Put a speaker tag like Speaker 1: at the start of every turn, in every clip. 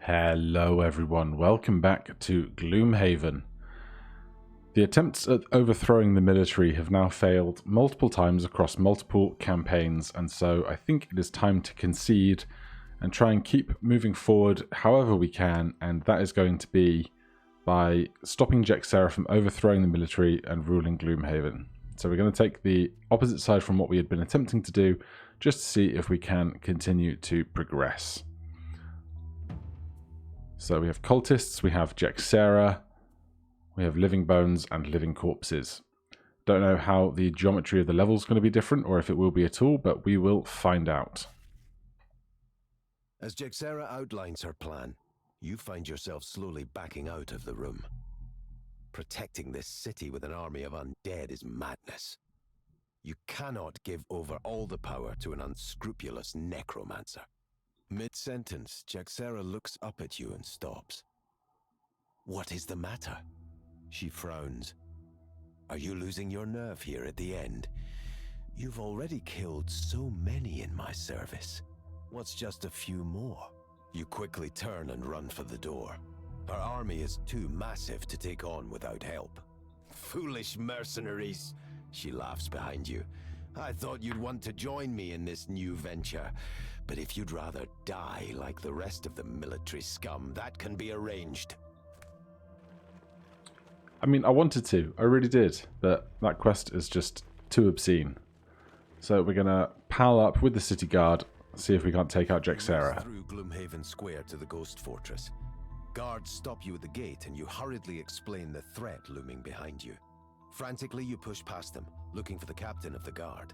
Speaker 1: Hello everyone, welcome back to Gloomhaven. The attempts at overthrowing the military have now failed multiple times across multiple campaigns, and so I think it is time to concede and try and keep moving forward however we can, and that is going to be by stopping Jexera from overthrowing the military and ruling Gloomhaven. So we're going to take the opposite side from what we had been attempting to do, just to see if we can continue to progress. So we have cultists, we have Jexera, we have living bones and living corpses. Don't know how the geometry of the level is going to be different, or if it will be at all, but we will find out.
Speaker 2: As Jexera outlines her plan, you find yourself slowly backing out of the room. Protecting this city with an army of undead is madness. You cannot give over all the power to an unscrupulous necromancer. Mid-sentence, Jexera looks up at you and stops. What is the matter? She frowns. Are you losing your nerve here at the end? You've already killed so many in my service. What's just a few more? You quickly turn and run for the door. Her army is too massive to take on without help. Foolish mercenaries, she laughs behind you. I thought you'd want to join me in this new venture. But if you'd rather die like the rest of the military scum, that can be arranged.
Speaker 1: I mean, I wanted to. I really did. But that quest is just too obscene. So we're going to pal up with the city guard, see if we can't take out Jexera.
Speaker 2: Through Gloomhaven Square to the Ghost Fortress. Guards stop you at the gate and you hurriedly explain the threat looming behind you. Frantically, you push past them, looking for the captain of the guard.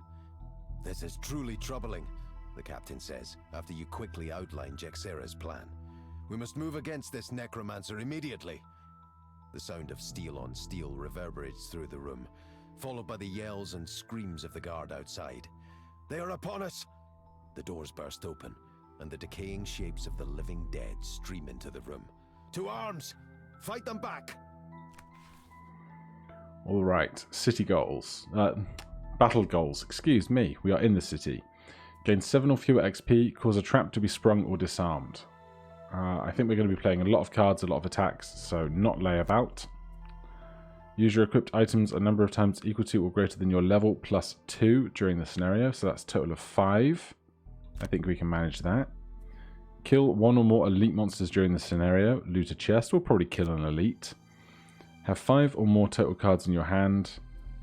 Speaker 2: This is truly troubling, the captain says, after you quickly outline Jexera's plan. We must move against this necromancer immediately. The sound of steel on steel reverberates through the room, followed by the yells and screams of the guard outside. They are upon us! The doors burst open, and the decaying shapes of the living dead stream into the room. To arms! Fight them back!
Speaker 1: Alright, city goals. Battle goals, excuse me. We are in the city. Gain 7 or fewer XP, cause a trap to be sprung or disarmed. I think we're going to be playing a lot of cards, a lot of attacks, so not lay about. Use your equipped items a number of times equal to or greater than your level plus 2 during the scenario, so that's a total of 5. I think we can manage that. Kill 1 or more elite monsters during the scenario. Loot a chest, we'll probably kill an elite. Have 5 or more total cards in your hand.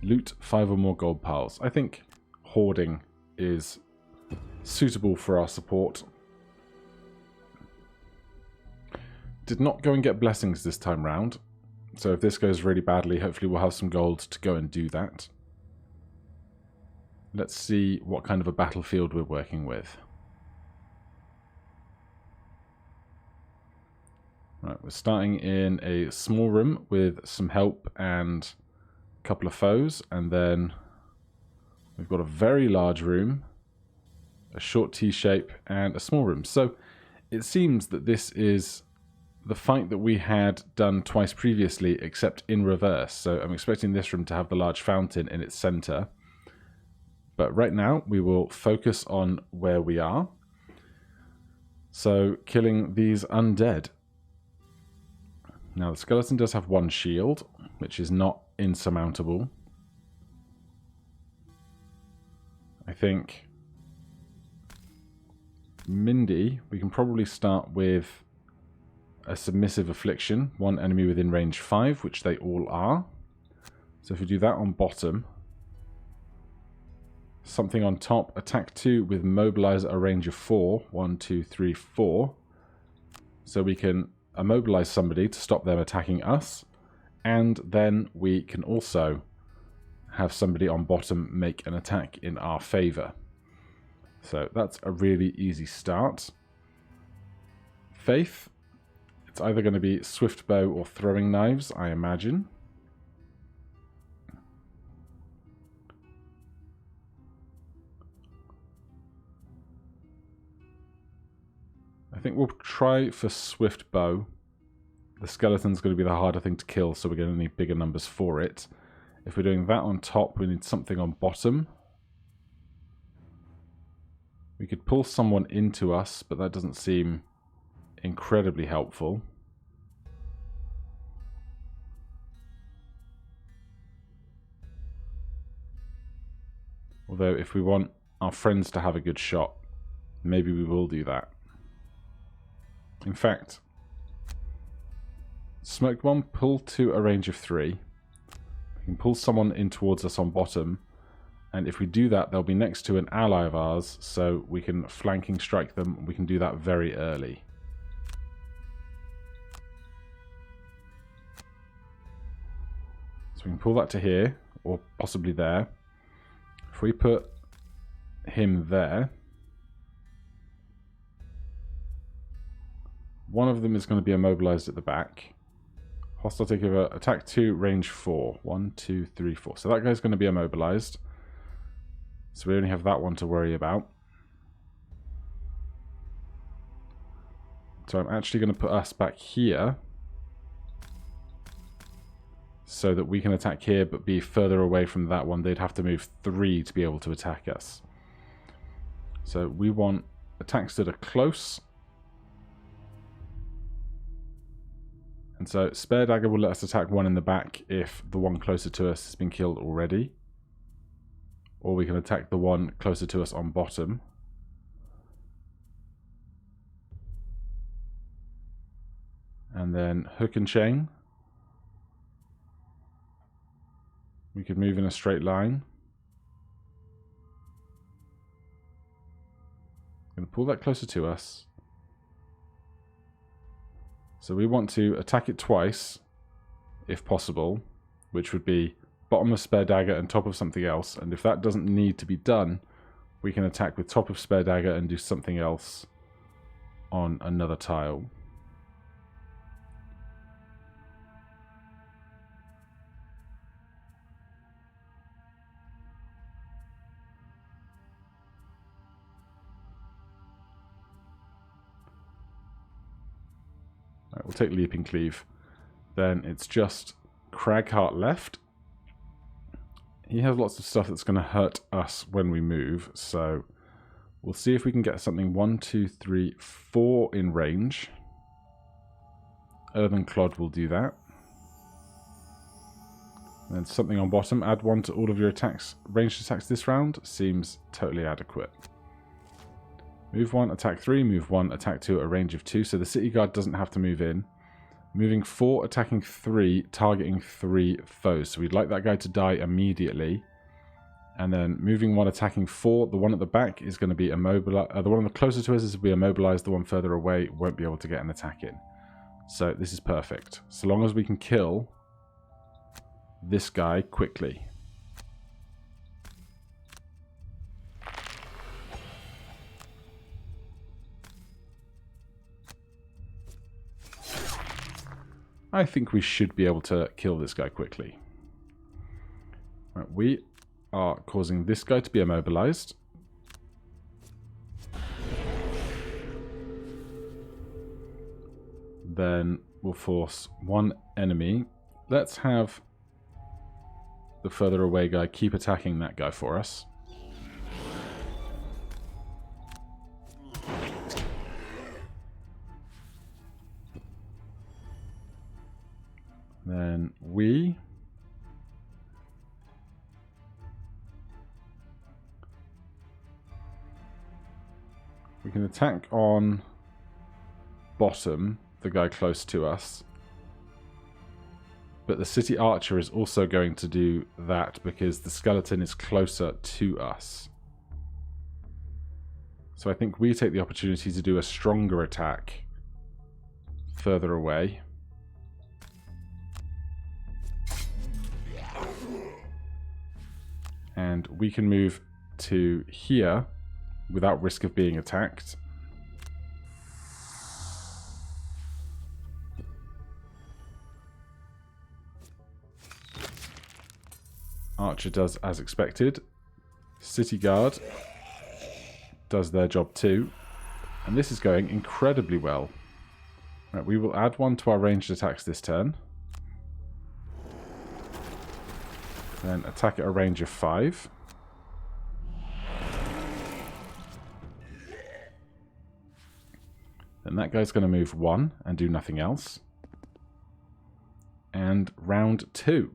Speaker 1: Loot 5 or more gold piles. I think hoarding is suitable for our support. Did not go and get blessings this time round. So if this goes really badly, hopefully we'll have some gold to go and do that. Let's see what kind of a battlefield we're working with. Right, we're starting in a small room with some help and a couple of foes, and then we've got a very large room, a short T-shape, and a small room. So it seems that this is the fight that we had done twice previously, except in reverse. So I'm expecting this room to have the large fountain in its center. But right now, we will focus on where we are. So killing these undead. Now, the skeleton does have 1 shield, which is not insurmountable. I think Mindy, we can probably start with a submissive affliction, 1 enemy within range 5, which they all are. So if we do that on bottom, something on top, attack 2 with mobilize at a range of 4, 1, 2, 3, 4. So we can immobilize somebody to stop them attacking us, and then we can also have somebody on bottom make an attack in our favor. So that's a really easy start. Faith, it's either going to be swift bow or throwing knives, I imagine. I think we'll try for swift bow. The skeleton's going to be the harder thing to kill, so we're going to need bigger numbers for it. If we're doing that on top, we need something on bottom. We could pull someone into us, but that doesn't seem incredibly helpful. Although if we want our friends to have a good shot, maybe we will do that. In fact, smoke bomb, pull to a range of 3. We can pull someone in towards us on bottom, and if we do that, they'll be next to an ally of ours, so we can flanking strike them. We can do that very early. So we can pull that to here, or possibly there. If we put him there, one of them is going to be immobilized at the back. Hostile takeover, attack 2, range 4. 1, 2, 3, 4. So that guy's going to be immobilized. So we only have that one to worry about. So I'm actually going to put us back here, so that we can attack here but be further away from that one. They'd have to move 3 to be able to attack us. So we want attacks that are close. And so Spare Dagger will let us attack one in the back if the one closer to us has been killed already. Or we can attack the one closer to us on bottom. And then Hook and Chain. We could move in a straight line. I'm going to pull that closer to us. So we want to attack it twice, if possible, which would be bottom of Spare Dagger and top of something else. And if that doesn't need to be done, we can attack with top of Spare Dagger and do something else on another tile. Right, we'll take Leaping Cleave. Then it's just Cragheart left. He has lots of stuff that's going to hurt us when we move, so we'll see if we can get something 1, 2, 3, 4 in range. Earthen Clod will do that. And then something on bottom. Add 1 to all of your attacks. Ranged attacks this round seems totally adequate. Move 1, attack 3. Move 1, attack 2 at a range of 2. So the City Guard doesn't have to move in. Moving 4, attacking 3, targeting 3 foes. So we'd like that guy to die immediately. And then moving 1, attacking 4. The one at the back is going to be immobilized. The one closer to us is to be immobilized. The one further away won't be able to get an attack in. So this is perfect. So long as we can kill this guy quickly. I think we should be able to kill this guy quickly. Right, we are causing this guy to be immobilized. Then we'll force one enemy. Let's have the further away guy keep attacking that guy for us. Then we can attack on bottom, the guy close to us. But the city archer is also going to do that because the skeleton is closer to us. So I think we take the opportunity to do a stronger attack further away. And we can move to here without risk of being attacked. Archer does as expected. City Guard does their job too. And this is going incredibly well. Right, we will add 1 to our ranged attacks this turn. Then attack at a range of 5. Then that guy's going to move 1 and do nothing else. And round 2.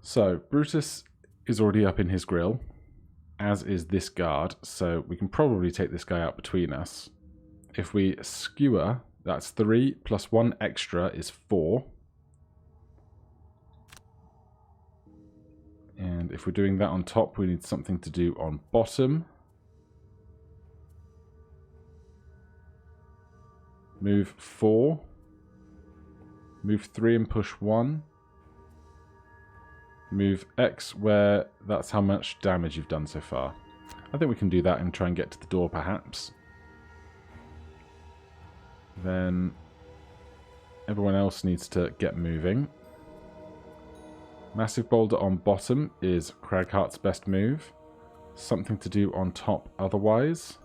Speaker 1: So, Brutus is already up in his grill, as is this guard, so we can probably take this guy out between us. If we skewer, that's 3 plus 1 extra is 4. And if we're doing that on top, we need something to do on bottom. Move 4. Move 3 and push 1. Move X where that's how much damage you've done so far. I think we can do that and try and get to the door perhaps. Then everyone else needs to get moving. Massive boulder on bottom is Craghart's best move. Something to do on top otherwise.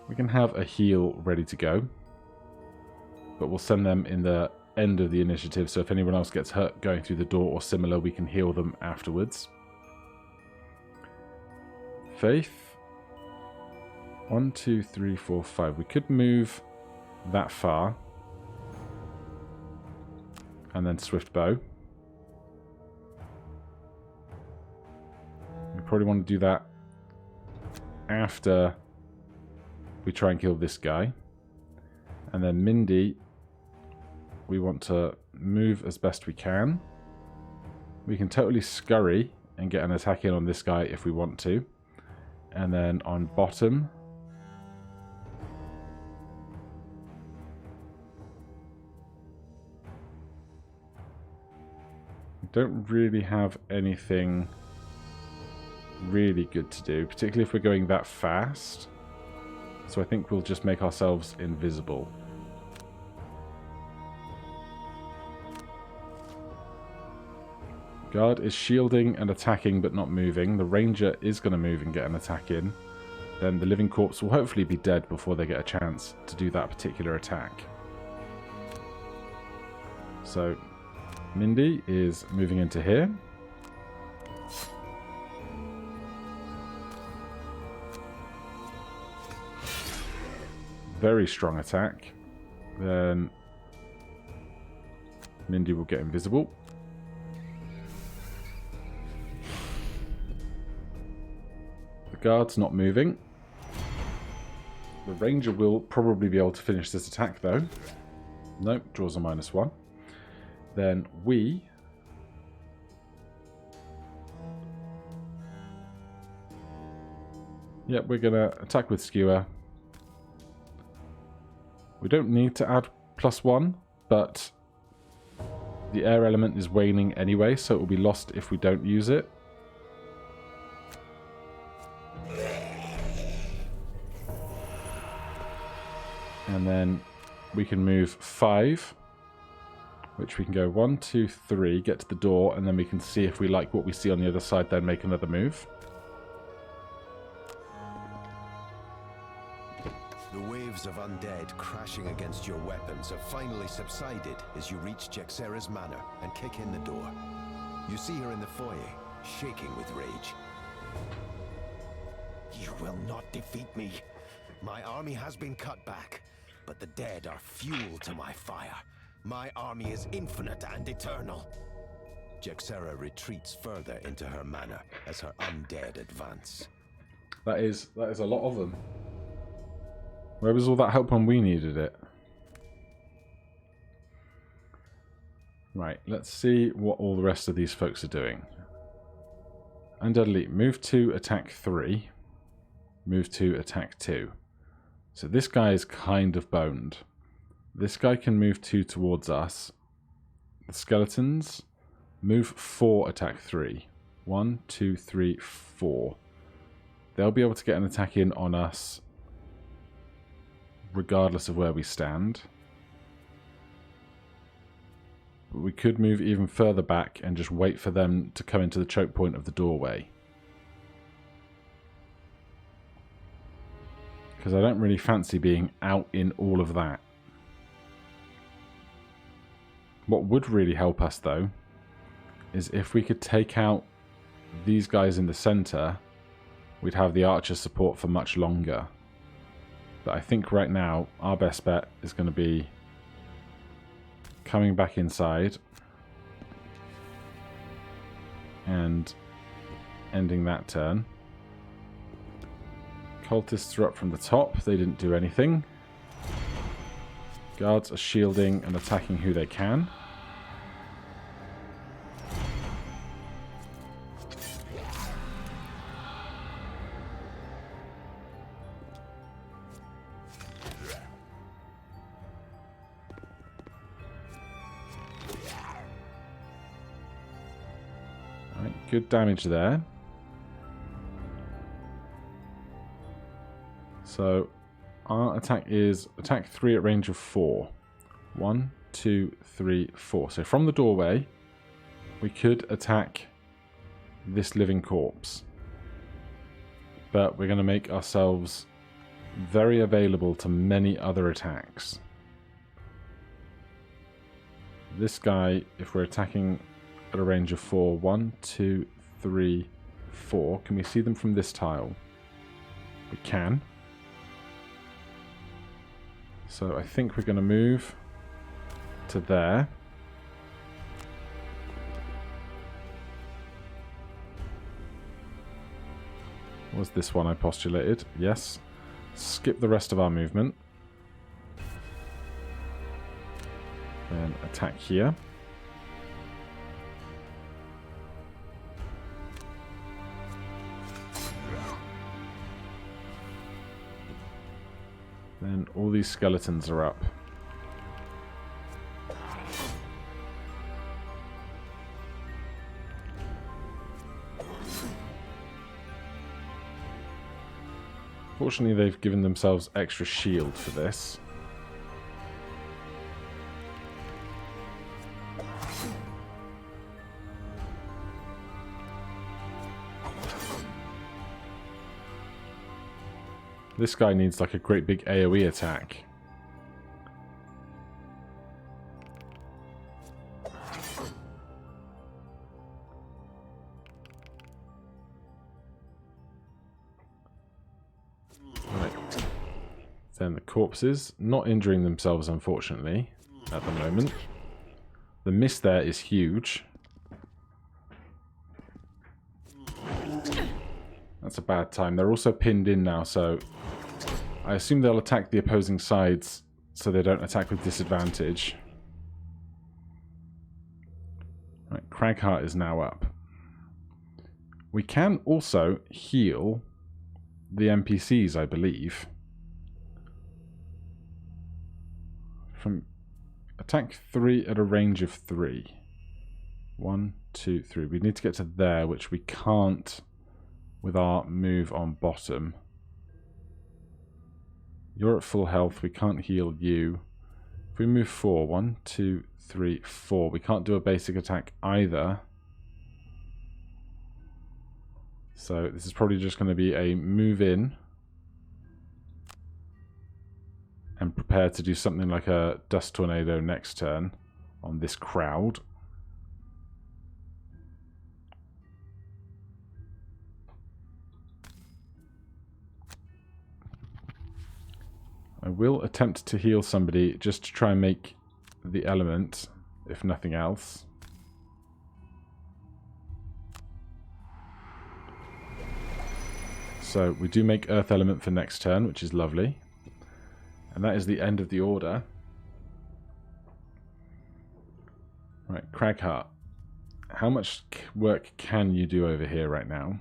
Speaker 1: We can have a heal ready to go, but we'll send them in the end of the initiative, so if anyone else gets hurt going through the door or similar, we can heal them afterwards. Faith. 1, 2, 3, 4, 5. We could move that far. And then Swift Bow. We probably want to do that after we try and kill this guy. And then Mindy, we want to move as best we can. We can totally scurry and get an attack in on this guy if we want to. And then on bottom, we don't really have anything really good to do, particularly if we're going that fast. So I think we'll just make ourselves invisible. Guard is shielding and attacking but not moving. The ranger is going to move and get an attack in. Then the living corpse will hopefully be dead before they get a chance to do that particular attack. So Mindy is moving into here. Very strong attack. Then Mindy will get invisible. The guard's not moving. The ranger will probably be able to finish this attack though. Nope, draws a -1. Then we yep, we're gonna attack with skewer. We don't need to add +1, but the air element is waning anyway, so it will be lost if we don't use it. And then we can move 5, which we can go 1, 2, 3, get to the door, and then we can see if we like what we see on the other side, then make another move.
Speaker 2: The waves of undead crashing against your weapons have finally subsided as you reach Jexera's manor and kick in the door. You see her in the foyer, shaking with rage. You will not defeat me. My army has been cut back, but the dead are fuel to my fire. My army is infinite and eternal. Jexera retreats further into her manor as her undead advance.
Speaker 1: That is a lot of them. Where was all that help when we needed it? Right, let's see what all the rest of these folks are doing. Undead Elite, move 2, attack 3. Move 2, attack 2. So this guy is kind of boned. This guy can move 2 towards us. The skeletons, move 4, attack 3. 1, 2, 3, 4. They'll be able to get an attack in on us regardless of where we stand. But we could move even further back and just wait for them to come into the choke point of the doorway. Because I don't really fancy being out in all of that. What would really help us though is if we could take out these guys in the center, we'd have the archer support for much longer. But I think right now our best bet is going to be coming back inside and ending that turn. Cultists are up from the top. They didn't do anything. Guards are shielding and attacking who they can. Good damage there. So our attack is attack 3 at range of 4. 1, 2, 3, 4. So from the doorway, we could attack this living corpse. But we're going to make ourselves very available to many other attacks. This guy, if we're attacking at a range of 4. 1, 2, 3, 4. Can we see them from this tile? We can. So I think we're going to move to there. Was this one I postulated? Yes. Skip the rest of our movement. Then attack here. Then all these skeletons are up. Fortunately, they've given themselves extra shield for this. This guy needs like a great big AoE attack. Right. Then the corpses, not injuring themselves unfortunately at the moment. The miss there is huge. That's a bad time. They're also pinned in now, so I assume they'll attack the opposing sides so they don't attack with disadvantage. Right, Cragheart is now up. We can also heal the NPCs, I believe. From attack 3 at a range of 3. 1, 2, 3. We need to get to there, which we can't with our move on bottom. You're at full health, we can't heal you. If we move 4, 1, 2, 3, 4, we can't do a basic attack either. So this is probably just going to be a move in and prepare to do something like a dust tornado next turn on this crowd. I will attempt to heal somebody just to try and make the element, if nothing else. So we do make Earth Element for next turn, which is lovely. And that is the end of the order. Right, Cragheart. How much work can you do over here right now?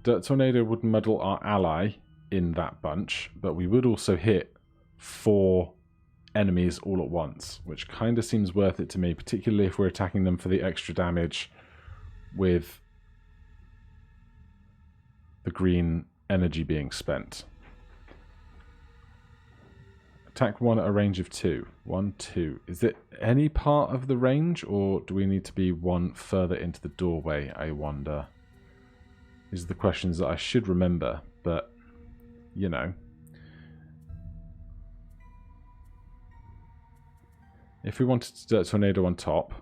Speaker 1: Dirt Tornado would muddle our ally in that bunch, but we would also hit 4 enemies all at once, which kind of seems worth it to me, particularly if we're attacking them for the extra damage with the green energy being spent. Attack 1 at a range of 2. 1, 2. Is it any part of the range, or do we need to be 1 further into the doorway, I wonder? These are the questions that I should remember, but you know. If we wanted to do a tornado on top,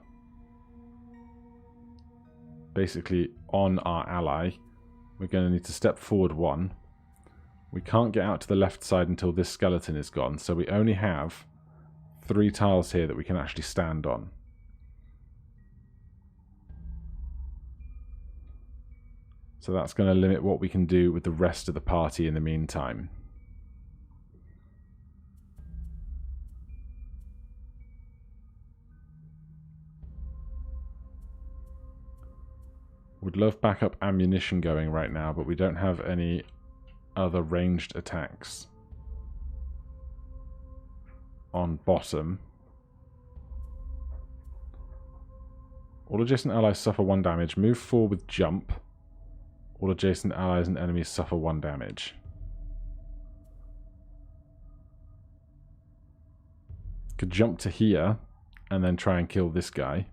Speaker 1: basically on our ally. We're going to need to step forward 1. We can't get out to the left side until this skeleton is gone, so we only have 3 tiles here that we can actually stand on. So that's going to limit what we can do with the rest of the party in the meantime. Would love backup ammunition going right now, but we don't have any other ranged attacks on bottom. All adjacent allies suffer 1 damage. Move forward with jump. All adjacent allies and enemies suffer 1 damage. Could jump to here and then try and kill this guy.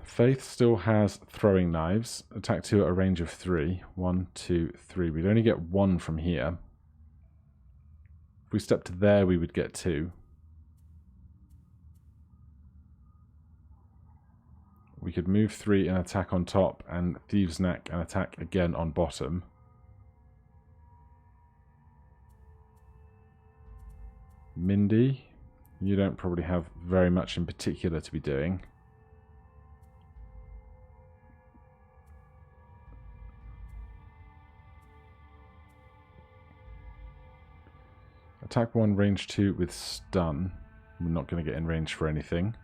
Speaker 1: Faith still has throwing knives. Attack 2 at a range of 3. 1, 2, 3. We'd only get 1 from here. If we stepped there, we would get 2. We could move 3 and attack on top, and Thieves' Neck and attack again on bottom. Mindy, you don't probably have very much in particular to be doing. Attack 1, range 2 with stun. We're not going to get in range for anything.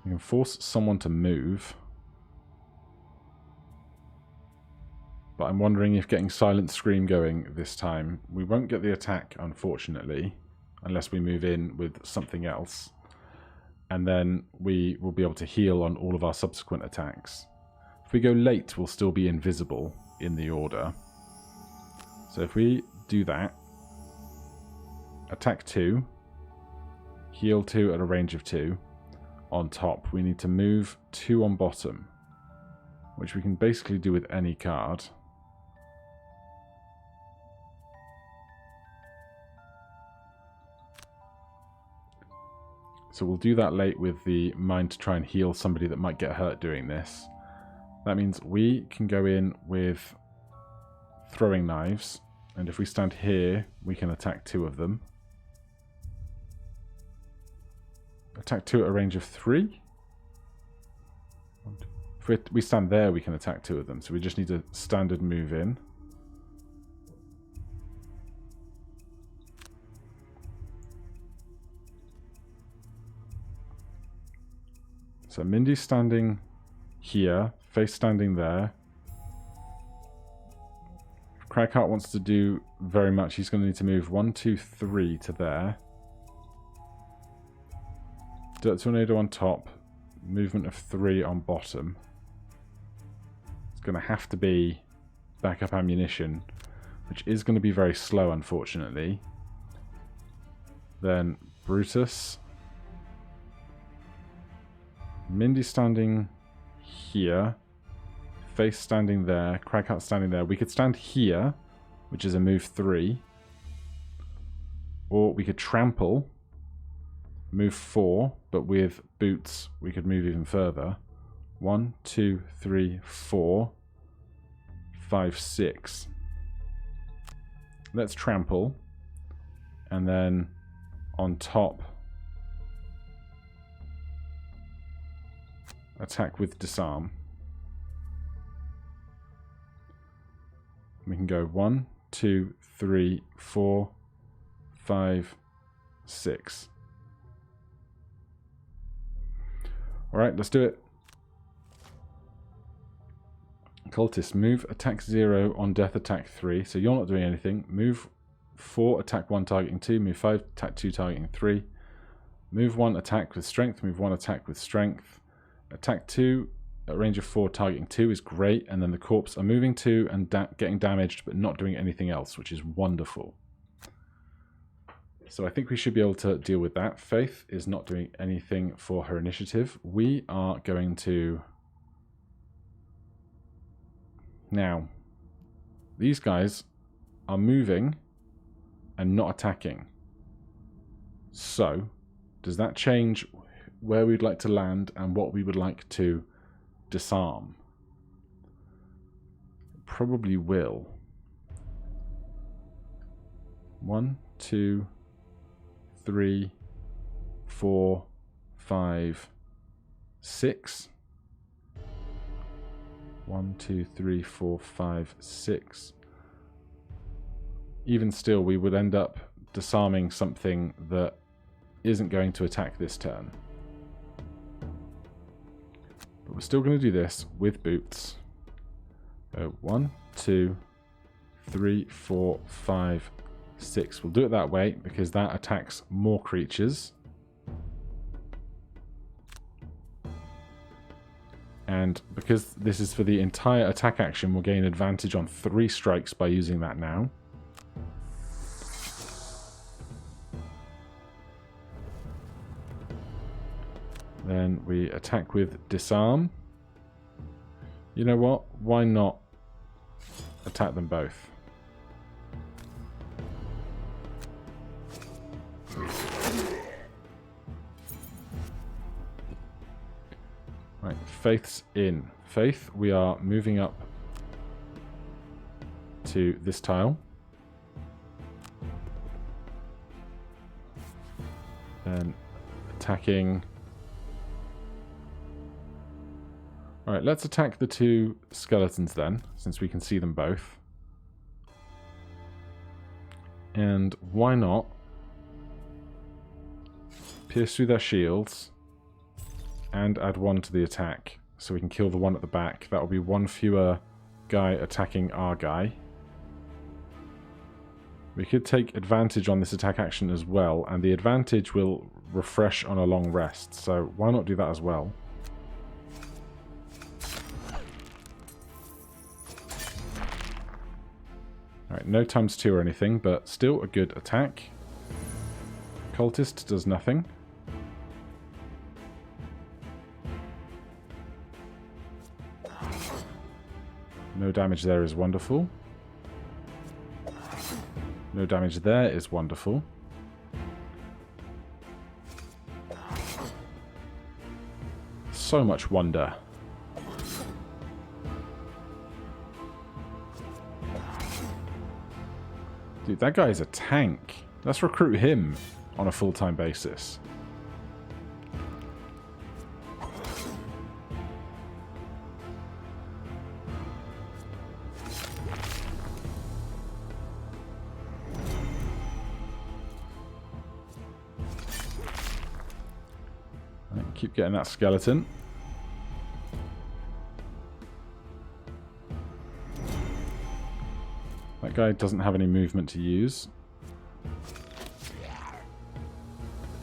Speaker 1: We can force someone to move. But I'm wondering if getting Silent Scream going this time. We won't get the attack, unfortunately, unless we move in with something else. And then we will be able to heal on all of our subsequent attacks. If we go late, we'll still be invisible in the order. So if we do that, attack 2, heal 2 at a range of 2 on top. We need to move 2 on bottom, which we can basically do with any card. So we'll do that late with the mind to try and heal somebody that might get hurt doing this. That means we can go in with throwing knives, and if we stand here, we can attack 2 of them. Attack 2 at a range of 3. If we stand there, we can attack 2 of them, so we just need a standard move in. So Mindy's standing here, Faith standing there. If Cragheart wants to do very much, he's going to need to move 1, 2, 3 to there. Dirt Tornado on top, movement of 3 on bottom. It's going to have to be backup ammunition, which is going to be very slow, unfortunately. Then Brutus. Mindy standing here, Faith standing there, Cragheart standing there. We could stand here, which is a move 3. Or we could trample, move 4, but with boots we could move even further. 1, 2, 3, 4, 5, 6. Let's trample, and then on top attack with disarm. We can go 1, 2, 3, 4, 5, 6. Alright, let's do it. Cultist, move attack 0 on death attack 3. So you're not doing anything. Move 4, attack 1 targeting 2. Move 5, attack 2 targeting 3. Move 1, attack with strength. Move 1, attack with strength. Attack 2 at range of 4 targeting 2 is great, and then the corpse are moving 2 and getting damaged but not doing anything else, which is wonderful. So I think we should be able to deal with that. Faith is not doing anything for her initiative. We are going to... Now, these guys are moving and not attacking. So, does that change where we'd like to land and what we would like to disarm? Probably will. 1, 2, 3, 4, 5, 6. 1, 2, 3, 4, 5, 6. Even still, we would end up disarming something that isn't going to attack this turn. But we're still going to do this with boots. 1, 2, 3, 4, 5, 6. We'll do it that way because that attacks more creatures. And because this is for the entire attack action, we'll gain advantage on 3 strikes by using that now. Then we attack with disarm. You know what? Why not attack them both? Right, Faith's in. Faith, we are moving up to this tile. Then attacking. Alright, let's attack the 2 skeletons then, since we can see them both. And why not pierce through their shields and add 1 to the attack, so we can kill the one at the back. That will be 1 fewer guy attacking our guy. We could take advantage on this attack action as well, and the advantage will refresh on a long rest, so why not do that as well? Alright, no ×2 or anything, but still a good attack. Cultist does nothing. No damage there is wonderful. No damage there is wonderful. So much wonder. Dude, that guy is a tank. Let's recruit him on a full-time basis. Right, keep getting that skeleton. That guy doesn't have any movement to use.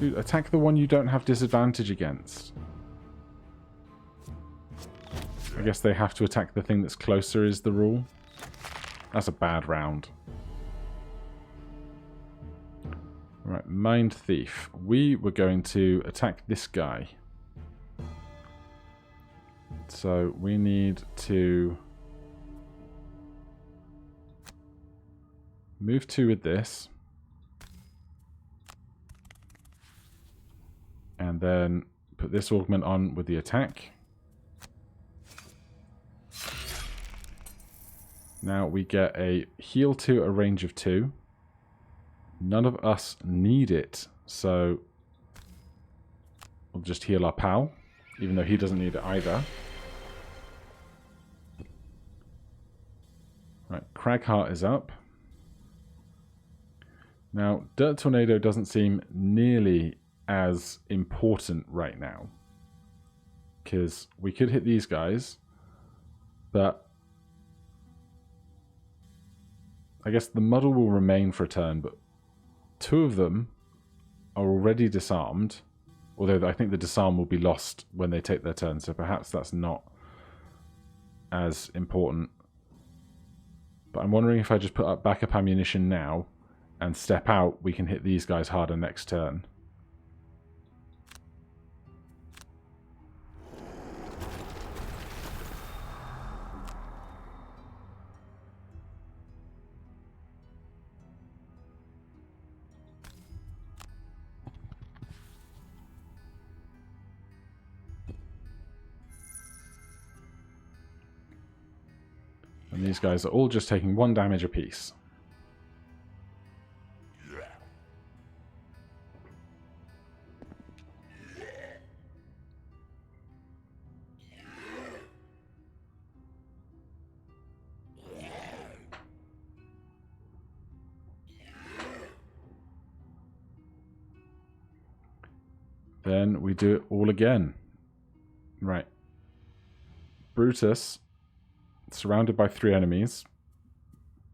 Speaker 1: Dude, attack the one you don't have disadvantage against. I guess they have to attack the thing that's closer is the rule. That's a bad round. Right, Mind Thief. We were going to attack this guy. So we need to move 2 with this. And then put this augment on with the attack. Now we get a heal 2 at a range of 2. None of us need it, so we'll just heal our pal, even though he doesn't need it either. Right, Cragheart is up. Now, Dirt Tornado doesn't seem nearly as important right now, because we could hit these guys, but I guess the muddle will remain for a turn, but 2 of them are already disarmed, although I think the disarm will be lost when they take their turn, so perhaps that's not as important. But I'm wondering if I just put up backup ammunition now and step out, we can hit these guys harder next turn. And these guys are all just taking 1 damage apiece. Then we do it all again. Right. Brutus, surrounded by 3 enemies.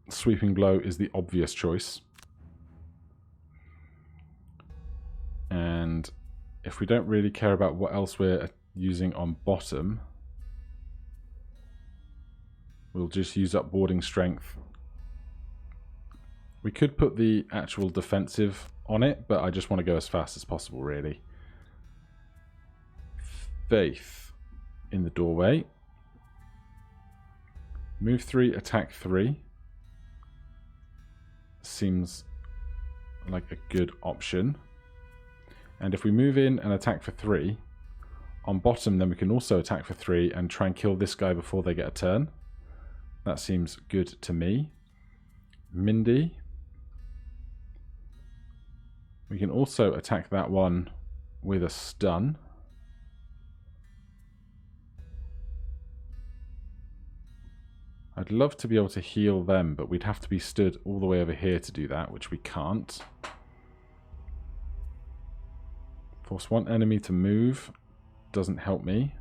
Speaker 1: Sweeping blow is the obvious choice. And if we don't really care about what else we're using on bottom, we'll just use up warding strength. We could put the actual defensive on it, but I just want to go as fast as possible, really. Faith in the doorway. Move 3, attack 3. Seems like a good option. And if we move in and attack for 3, on bottom then we can also attack for 3 and try and kill this guy before they get a turn. That seems good to me. Mindy. We can also attack that one with a stun. I'd love to be able to heal them, but we'd have to be stood all the way over here to do that, which we can't. Force 1 enemy to move doesn't help me.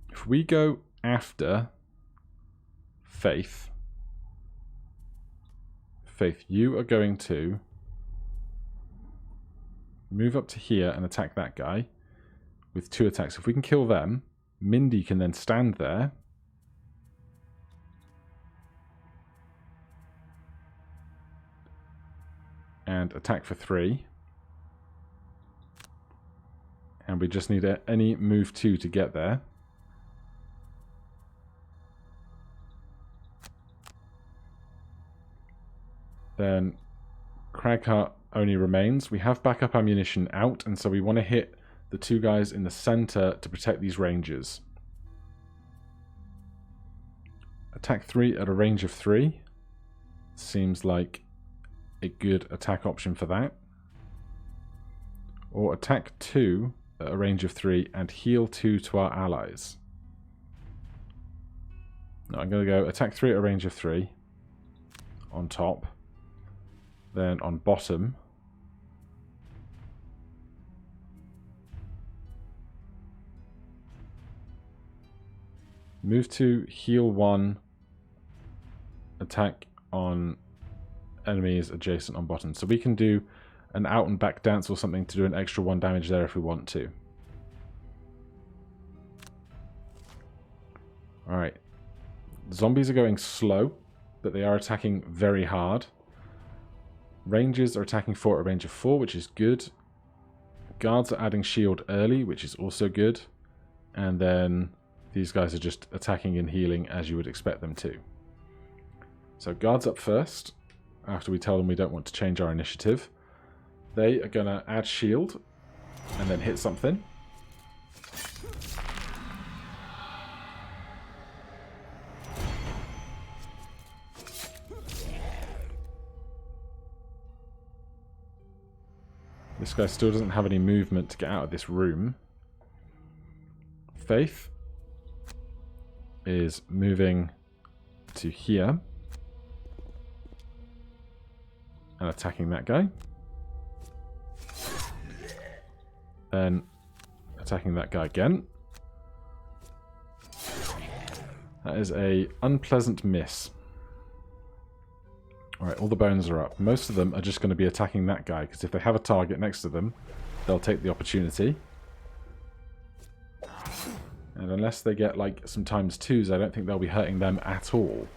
Speaker 1: If we go after Faith, you are going to move up to here and attack that guy with 2 attacks. If we can kill them, Mindy can then stand there and attack for 3. And we just need any move 2 to get there. Then Cragheart only remains. We have backup ammunition out, and so we want to hit the 2 guys in the center to protect these rangers. Attack 3 at a range of 3. Seems like a good attack option for that. Or attack 2 at a range of 3 and heal 2 to our allies. No, I'm going to go attack 3 at a range of 3 on top. Then on bottom, move to heal 1, attack on enemies adjacent on bottom. So we can do an out and back dance or something to do an extra 1 damage there if we want to. Alright. Zombies are going slow, but they are attacking very hard. Rangers are attacking 4 at a range of 4, which is good. Guards are adding shield early, which is also good. And then these guys are just attacking and healing as you would expect them to. So guards up first, after we tell them we don't want to change our initiative. They are going to add shield and then hit something. This guy still doesn't have any movement to get out of this room. Faith is moving to here and attacking that guy. Then attacking that guy again. That is a unpleasant miss. Alright, all the bones are up. Most of them are just going to be attacking that guy, because if they have a target next to them, they'll take the opportunity. And unless they get, like, some ×2s, I don't think they'll be hurting them at all.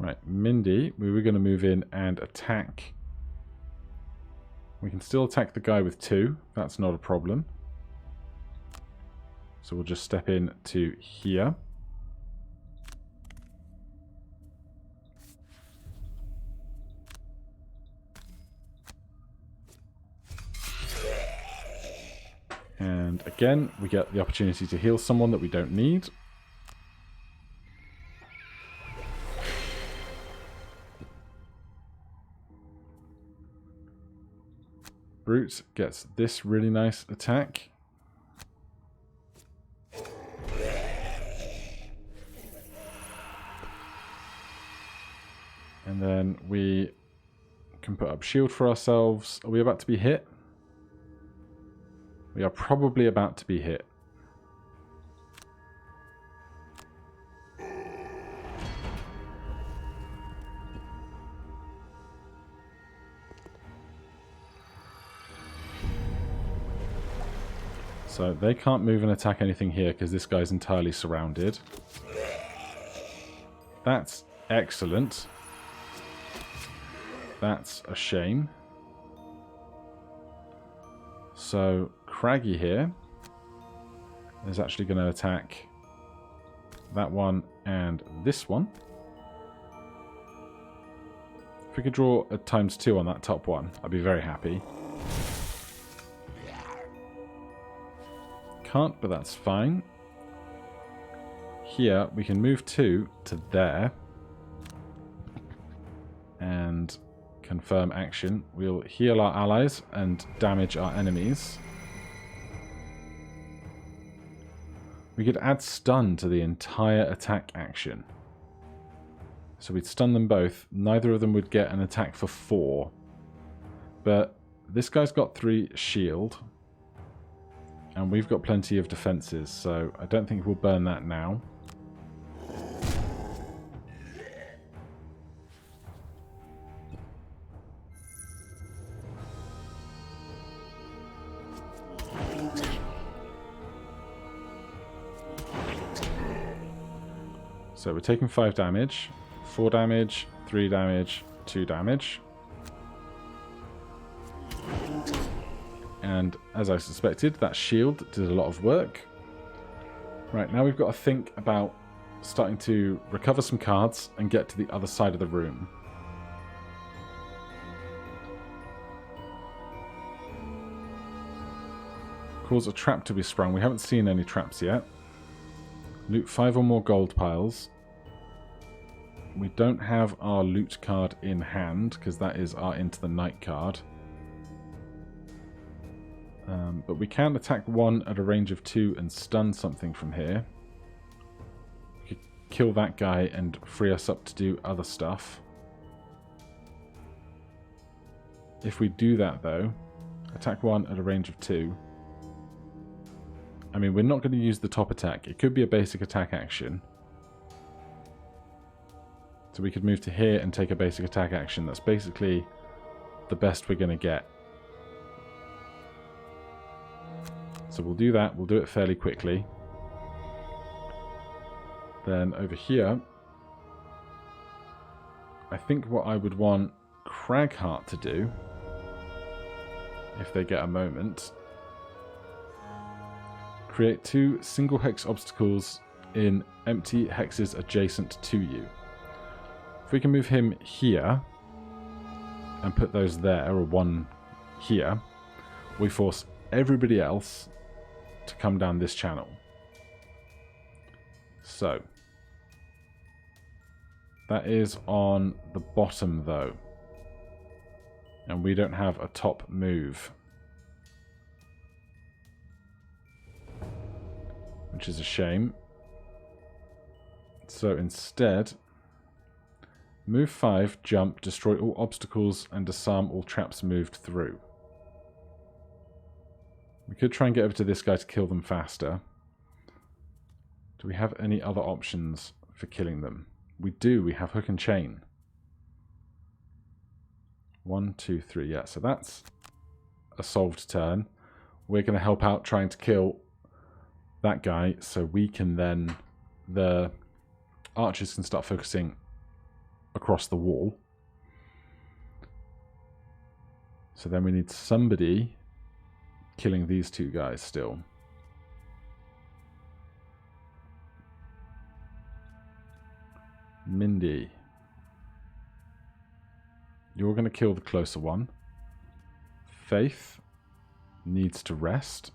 Speaker 1: Right, Mindy, we were going to move in and attack. We can still attack the guy with 2. That's not a problem. So we'll just step in to here. And again, we get the opportunity to heal someone that we don't need. Brute gets this really nice attack. And then we can put up shield for ourselves. Are we about to be hit? We are probably about to be hit. So they can't move and attack anything here because this guy's entirely surrounded. That's excellent. That's a shame. So Craggy here is actually going to attack that one and this one. If we could draw a ×2 on that top one, I'd be very happy. Can't, but that's fine. Here we can move 2 to there and confirm action. We'll heal our allies and damage our enemies. We could add stun to the entire attack action. So we'd stun them both. Neither of them would get an attack for 4. But this guy's got 3 shield. And we've got plenty of defenses, so I don't think we'll burn that now. So we're taking 5 damage, 4 damage, 3 damage, 2 damage. And as I suspected, that shield did a lot of work. Right, now we've got to think about starting to recover some cards and get to the other side of the room. Cause a trap to be sprung. We haven't seen any traps yet. Loot 5 or more gold piles. We don't have our loot card in hand, because that is our Into the Night card. But we can attack one at a range of 2 and stun something from here. We could kill that guy and free us up to do other stuff. If we do that though, attack one at a range of 2. I mean, we're not going to use the top attack. It could be a basic attack action. So we could move to here and take a basic attack action. That's basically the best we're going to get. So we'll do that. We'll do it fairly quickly. Then over here, I think what I would want Cragheart to do, if they get a moment, create 2 single hex obstacles in empty hexes adjacent to you. If we can move him here and put those there, or one here, we force everybody else to come down this channel. So that is on the bottom though, and we don't have a top move, which is a shame. So instead, move 5, jump, destroy all obstacles and disarm all traps moved through. We could try and get over to this guy to kill them faster. Do we have any other options for killing them? We do. We have hook and chain. 1, 2, 3. Yeah, so that's a solved turn. We're going to help out trying to kill that guy so we can then... the archers can start focusing across the wall. So then we need somebody killing these two guys still. Mindy. You're going to kill the closer one. Faith needs to rest.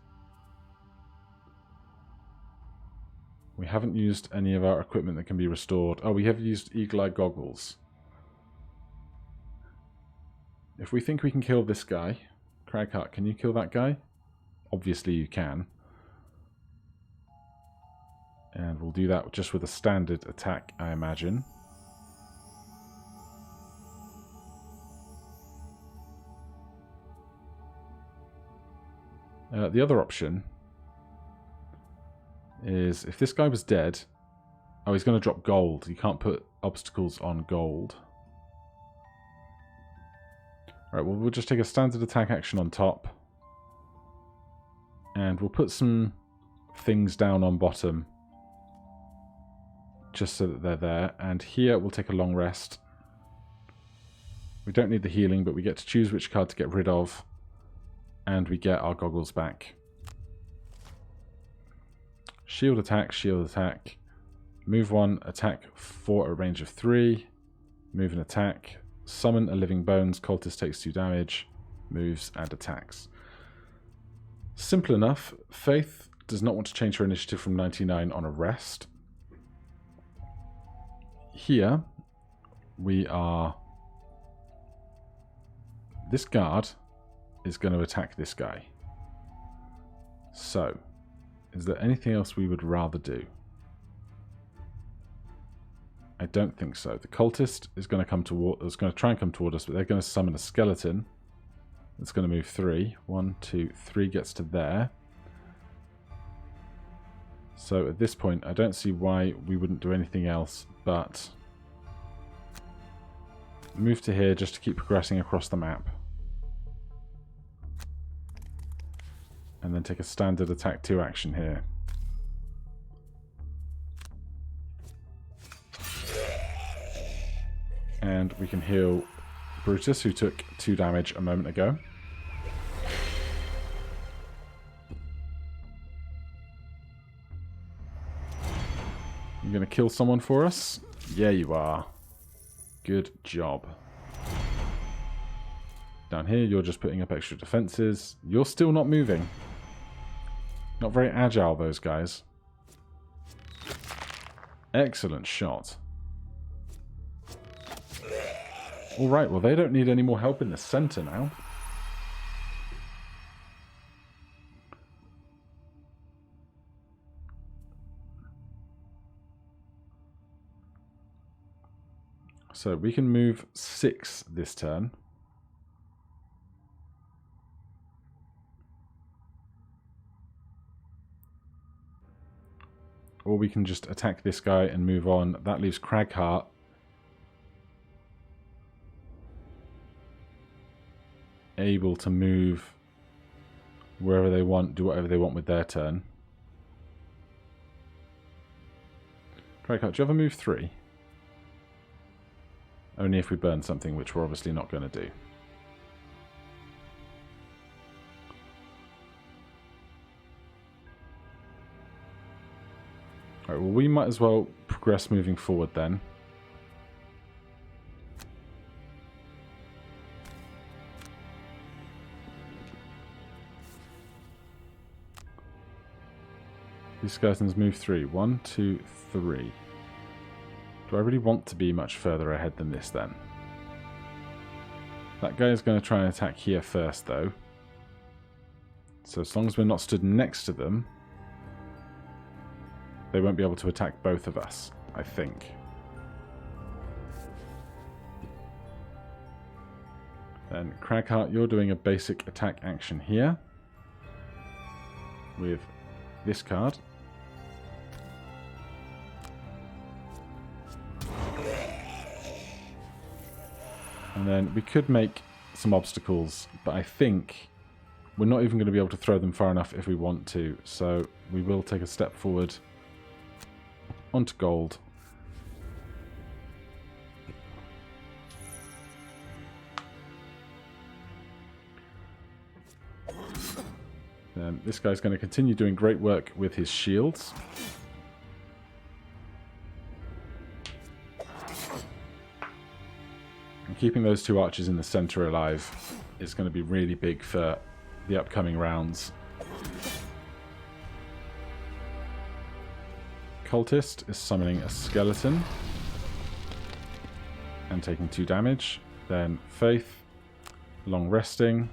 Speaker 1: We haven't used any of our equipment that can be restored. Oh, we have used eagle-eye goggles. If we think we can kill this guy... Craghart, can you kill that guy? Obviously you can. And we'll do that just with a standard attack, I imagine. The other option is if this guy was dead... Oh, he's going to drop gold. You can't put obstacles on gold. Alright, well, we'll just take a standard attack action on top. And we'll put some things down on bottom. Just so that they're there. And here we'll take a long rest. We don't need the healing, but we get to choose which card to get rid of. And we get our goggles back. Shield attack, shield attack. Move 1, attack for a range of 3. Move and attack. Summon a living bones, cultist takes 2 damage. Moves and attacks. Simple enough. Faith does not want to change her initiative from 99 on a rest. Here we are... This guard is going to attack this guy. So, is there anything else we would rather do? I don't think so. The cultist is going to try and come toward us, but they're going to summon a skeleton. It's going to move 3. 1, 2, 3 gets to there. So at this point, I don't see why we wouldn't do anything else but move to here just to keep progressing across the map. And then take a standard attack 2 action here. And we can heal Brutus, who took 2 damage a moment ago. You're going to kill someone for us? Yeah, you are. Good job. Down here, you're just putting up extra defenses. You're still not moving. Not very agile, those guys. Excellent shot. Alright, well, they don't need any more help in the center now. So we can move 6 this turn. Or we can just attack this guy and move on. That leaves Craghart. Able to move wherever they want, do whatever they want with their turn. Craghart, do you ever move 3? Only if we burn something, which we're obviously not going to do. Alright, well, we might as well progress moving forward then. These skeletons move 3. 1, 2, 3. Do I really want to be much further ahead than this then? That guy is going to try and attack here first though. So as long as we're not stood next to them, they won't be able to attack both of us, I think. Then Craghart, you're doing a basic attack action here with this card. And then we could make some obstacles, but I think we're not even going to be able to throw them far enough if we want to. So we will take a step forward onto gold. Then this guy's going to continue doing great work with his shields. And keeping those two archers in the center alive is going to be really big for the upcoming rounds. Cultist is summoning a skeleton and taking 2 damage. Then Faith, long resting.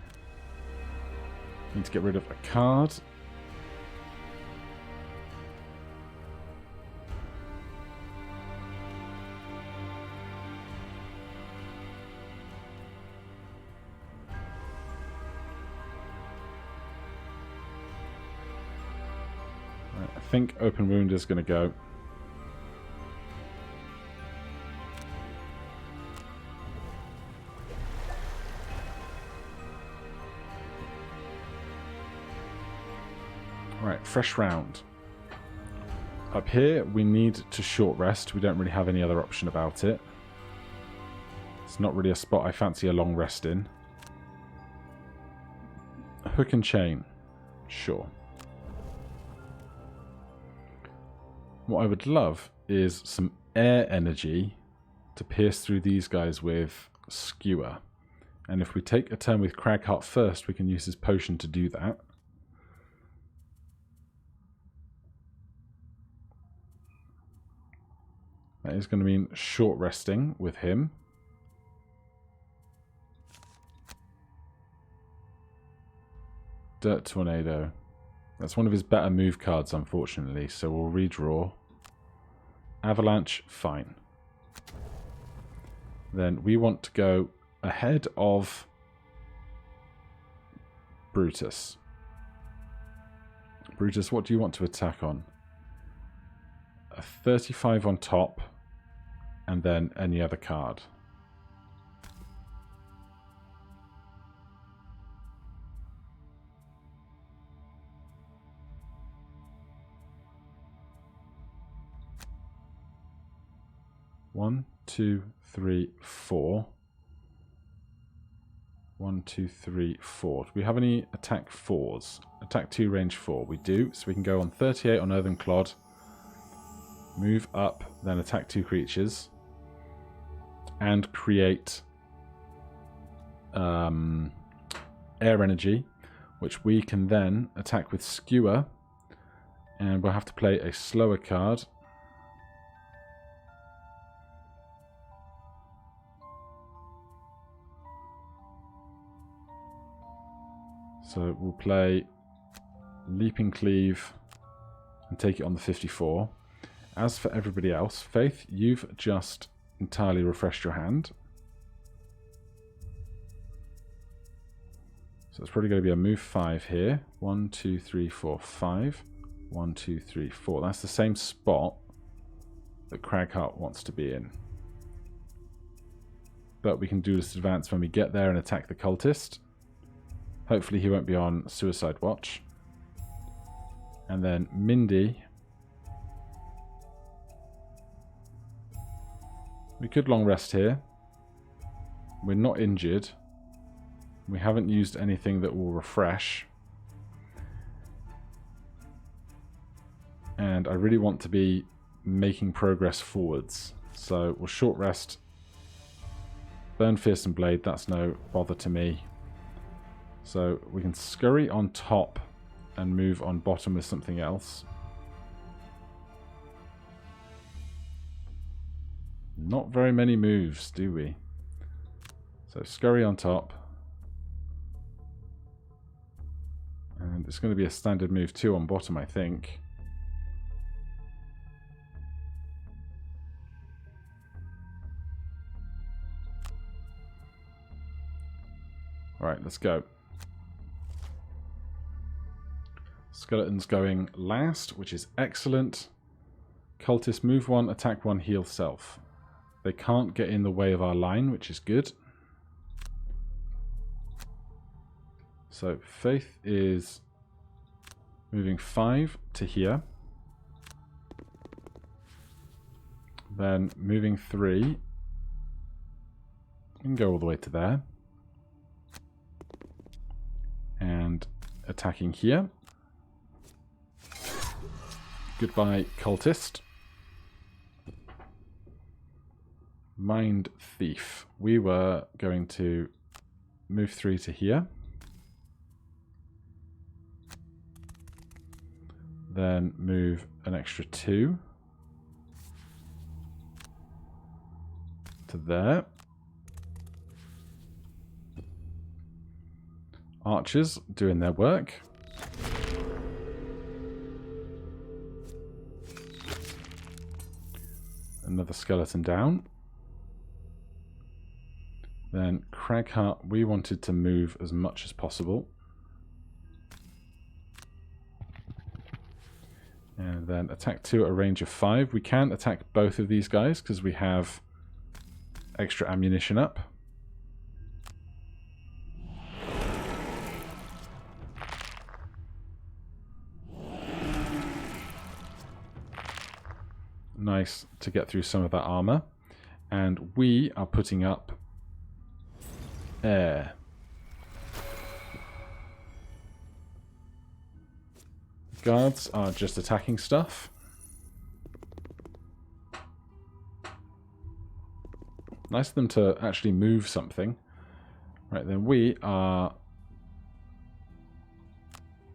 Speaker 1: Need to get rid of a card. I think Open Wound is going to go. Right, fresh round. Up here, we need to short rest. We don't really have any other option about it. It's not really a spot I fancy a long rest in. Hook and chain. Sure. What I would love is some air energy to pierce through these guys with Skewer. And if we take a turn with Cragheart first, we can use his potion to do that. That is going to mean short resting with him. Dirt Tornado. That's one of his better move cards, unfortunately, so we'll redraw. Avalanche, fine. Then we want to go ahead of Brutus. Brutus, what do you want to attack on? A 35 on top, and then any other card. One, two, three, 4. 1, 2, 3, 4. Do we have any attack 4s? Attack 2, range 4. We do, so we can go on 38 on Earthen Clod. Move up, then attack 2 creatures. And create air energy, which we can then attack with Skewer. And we'll have to play a slower card. So we'll play Leaping Cleave and take it on the 54. As for everybody else, Faith, you've just entirely refreshed your hand. So it's probably going to be a move 5 here. 1, 2, 3, 4, 5. 1, 2, 3, 4. That's the same spot that Cragheart wants to be in. But we can do this advance when we get there and attack the cultist. Hopefully he won't be on Suicide Watch. And then Mindy. We could long rest here. We're not injured. We haven't used anything that will refresh. And I really want to be making progress forwards. So we'll short rest. Burn Fearsome Blade, that's no bother to me. So we can scurry on top and move on bottom with something else. Not very many moves, do we? So scurry on top. And it's going to be a standard move 2 on bottom, I think. Alright, let's go. Skeleton's going last, which is excellent. Cultist, move 1, attack 1, heal self. They can't get in the way of our line, which is good. So Faith is moving 5 to here. Then moving 3. We can go all the way to there. And attacking here. Goodbye, cultist. Mind Thief. We were going to move 3 to here. Then move an extra 2 to there. Archers doing their work. Another skeleton down. Then Crag Hut, we wanted to move as much as possible. And then attack 2 at a range of 5. We can attack both of these guys because we have extra ammunition up. Nice to get through some of that armor. And we are putting up air. Guards are just attacking stuff. Nice of them to actually move something. Right, then we are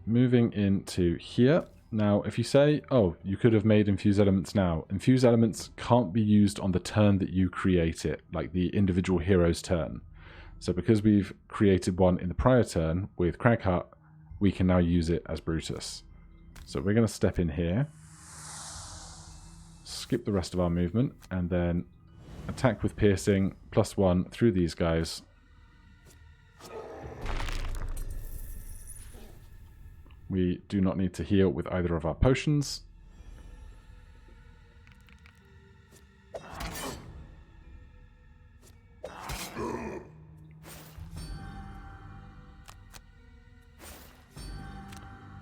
Speaker 1: moving into here. Now, if you say, oh, you could have made infuse elements now. Infuse elements can't be used on the turn that you create it, like the individual hero's turn. So because we've created one in the prior turn with Crag Hut, we can now use it as Brutus. So we're going to step in here, skip the rest of our movement, and then attack with piercing, +1 through these guys. We do not need to heal with either of our potions.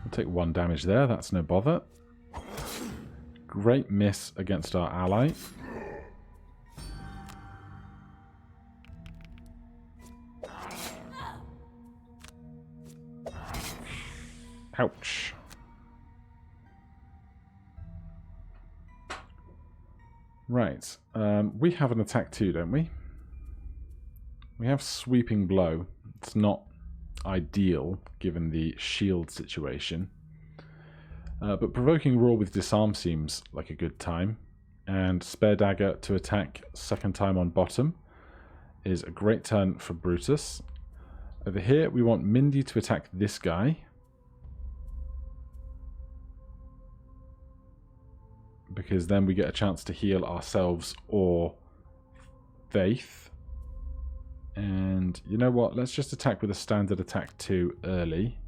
Speaker 1: We'll take 1 damage there, that's no bother. Great miss against our ally. Ouch. Right. We have an attack too, don't we? We have Sweeping Blow. It's not ideal given the shield situation. But Provoking Roar with Disarm seems like a good time. And Spare Dagger to attack second time on bottom is a great turn for Brutus. Over here we want Mindy to attack this guy. Because then we get a chance to heal ourselves or Faith. And you know what? Let's just attack with a standard attack 2 early.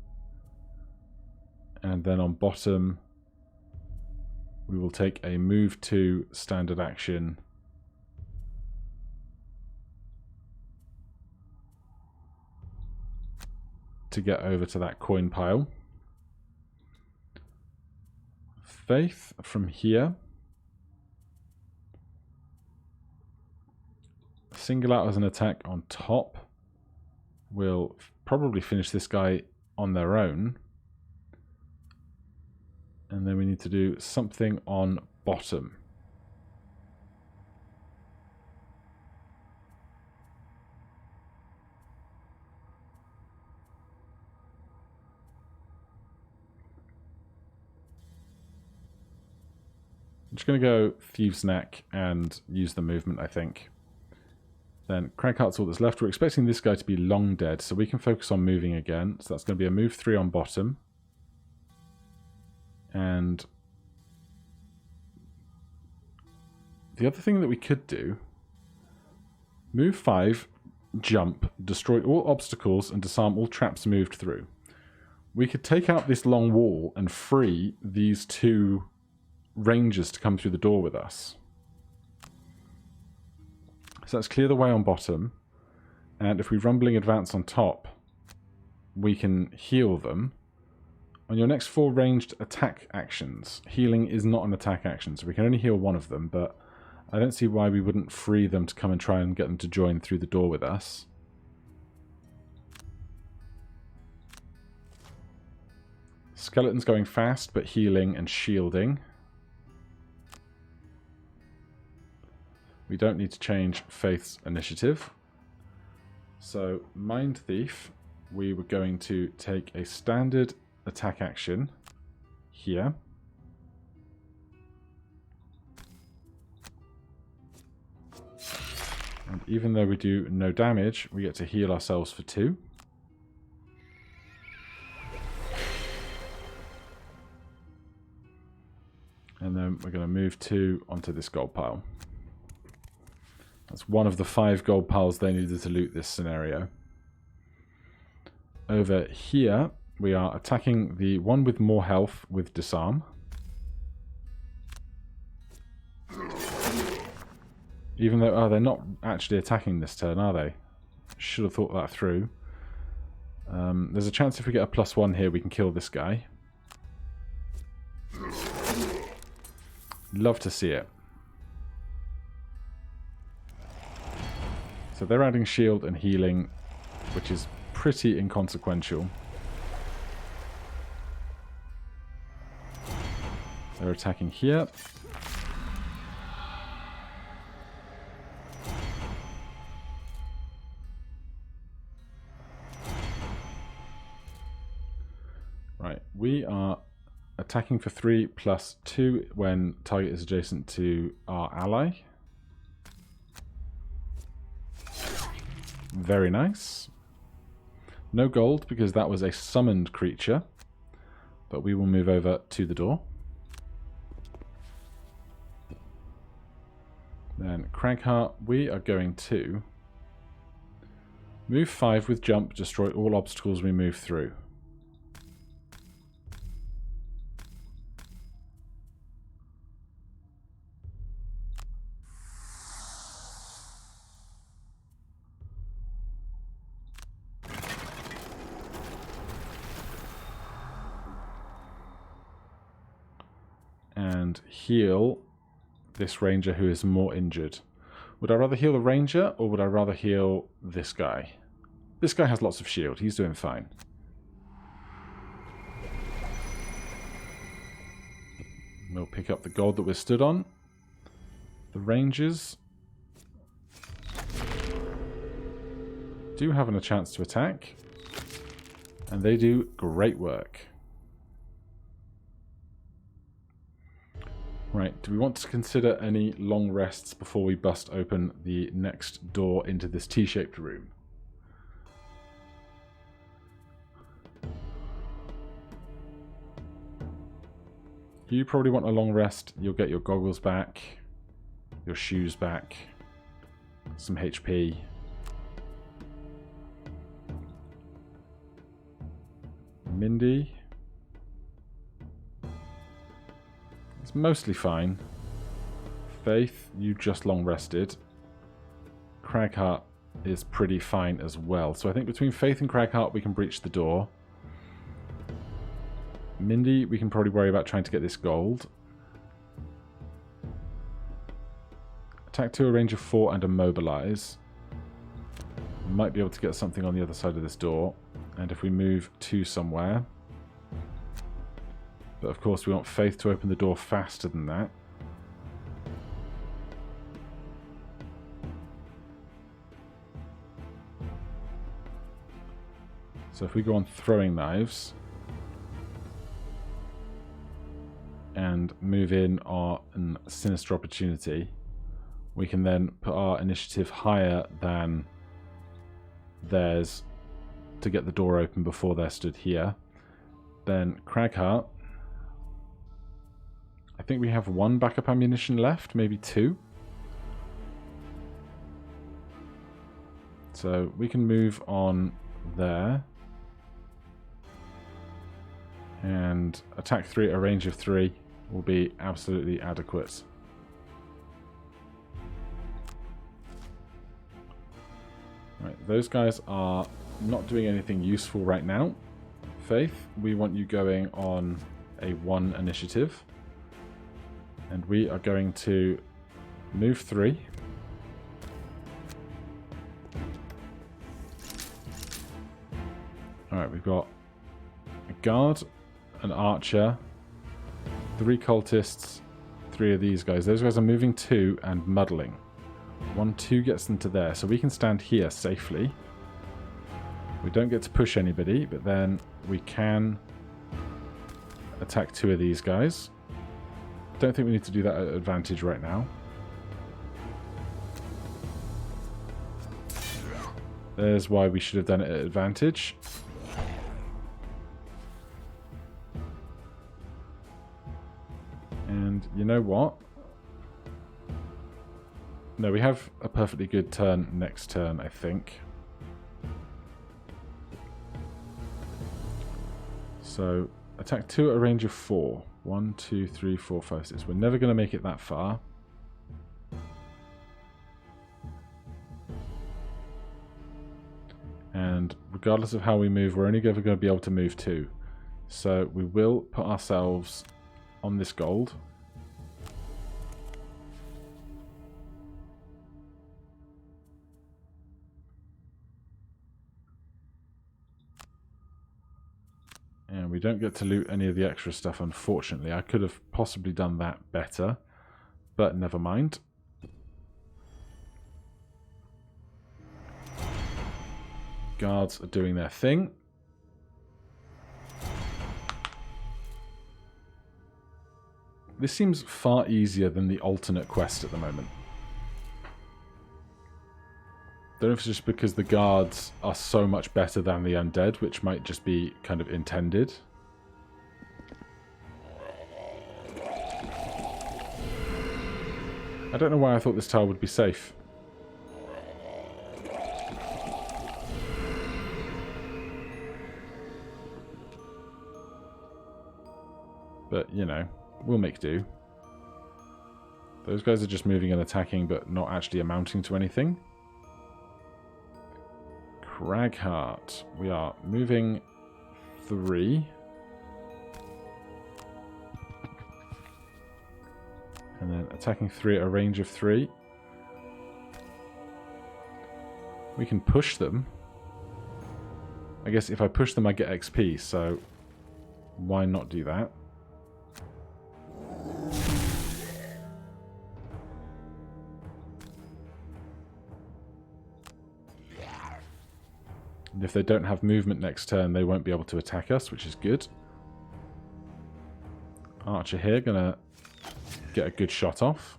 Speaker 1: And then on bottom, we will take a move 2 standard action. To get over to that coin pile. Faith from here. Single out as an attack on top. We'll probably finish this guy on their own. And then we need to do something on bottom. I'm just going to go Thieves' Neck and use the movement, I think. Then Crag Hut's all that's left. We're expecting this guy to be long dead, so we can focus on moving again. So that's going to be a move 3 on bottom. And the other thing that we could do, move 5, jump, destroy all obstacles and disarm all traps moved through. We could take out this long wall and free these 2 rangers to come through the door with us. So let's clear the way on bottom, and if we Rumbling Advance on top, we can heal them. On your next 4 ranged attack actions, healing is not an attack action, so we can only heal 1 of them, but I don't see why we wouldn't free them to come and try and get them to join through the door with us. Skeleton's going fast, but healing and shielding. We don't need to change Faith's initiative. So, Mind Thief, we were going to take a standard attack action here. And even though we do no damage, we get to heal ourselves for 2. And then we're going to move 2 onto this gold pile. That's one of the 5 gold piles they needed to loot this scenario. Over here, we are attacking the one with more health with disarm. Even though, oh, they're not actually attacking this turn, are they? Should have thought that through. There's a chance if we get a +1 here, we can kill this guy. Love to see it. So they're adding shield and healing, which is pretty inconsequential. They're attacking here. Right, we are attacking for 3 + 2 when target is adjacent to our ally. Very nice. No gold because that was a summoned creature, but we will move over to the door. Then Cragheart, we are going to move 5 with jump, destroy all obstacles we move through. And heal this ranger who is more injured. Would I rather heal the ranger or would I rather heal this guy? This guy has lots of shield. He's doing fine. We'll pick up the gold that we're stood on. The rangers do have a chance to attack. And they do great work. Right, do we want to consider any long rests before we bust open the next door into this T-shaped room? You probably want a long rest. You'll get your goggles back, your shoes back, some HP. Mindy. It's mostly fine. Faith, you just long rested. Cragheart is pretty fine as well. So I think between Faith and Cragheart we can breach the door. Mindy, we can probably worry about trying to get this gold. Attack 2, a range of 4 and immobilize. Might be able to get something on the other side of this door. And if we move 2 somewhere. But of course we want Faith to open the door faster than that. So if we go on throwing knives and move in our sinister opportunity, we can then put our initiative higher than theirs to get the door open before they're stood here. Then Cragheart, I think we have 1 backup ammunition left, maybe 2. So we can move on there. And attack 3 at a range of 3 will be absolutely adequate. Right, those guys are not doing anything useful right now. Faith, we want you going on a 1 initiative. And we are going to move 3. Alright, we've got a guard an archer, 3 cultists, 3 of these guys. Those guys are moving 2 and muddling. 1, 2 gets them to there, so we can stand here safely. We don't get to push anybody, but then we can attack 2 of these guys. Don't think we need to do that at advantage right now. There's why we should have done it at advantage. And you know what? No, we have a perfectly good turn next turn, I think. So, attack 2 at a range of 4. 1, 2, 3, 4, 5, 6. We're never going to make it that far. And regardless of how we move, we're only ever going to be able to move 2. So we will put ourselves on this gold. And we don't get to loot any of the extra stuff, unfortunately. I could have possibly done that better, but never mind. Guards are doing their thing. This seems far easier than the alternate quest at the moment. Don't know if it's just because the guards are so much better than the undead, which might just be kind of intended. I don't know why I thought this tower would be safe. But, you know, we'll make do. Those guys are just moving and attacking, but not actually amounting to anything. Cragheart. We are moving 3. And then attacking 3 at a range of 3. We can push them. I guess if I push them I get XP, so why not do that? And if they don't have movement next turn, they won't be able to attack us, which is good. Archer here, gonna get a good shot off.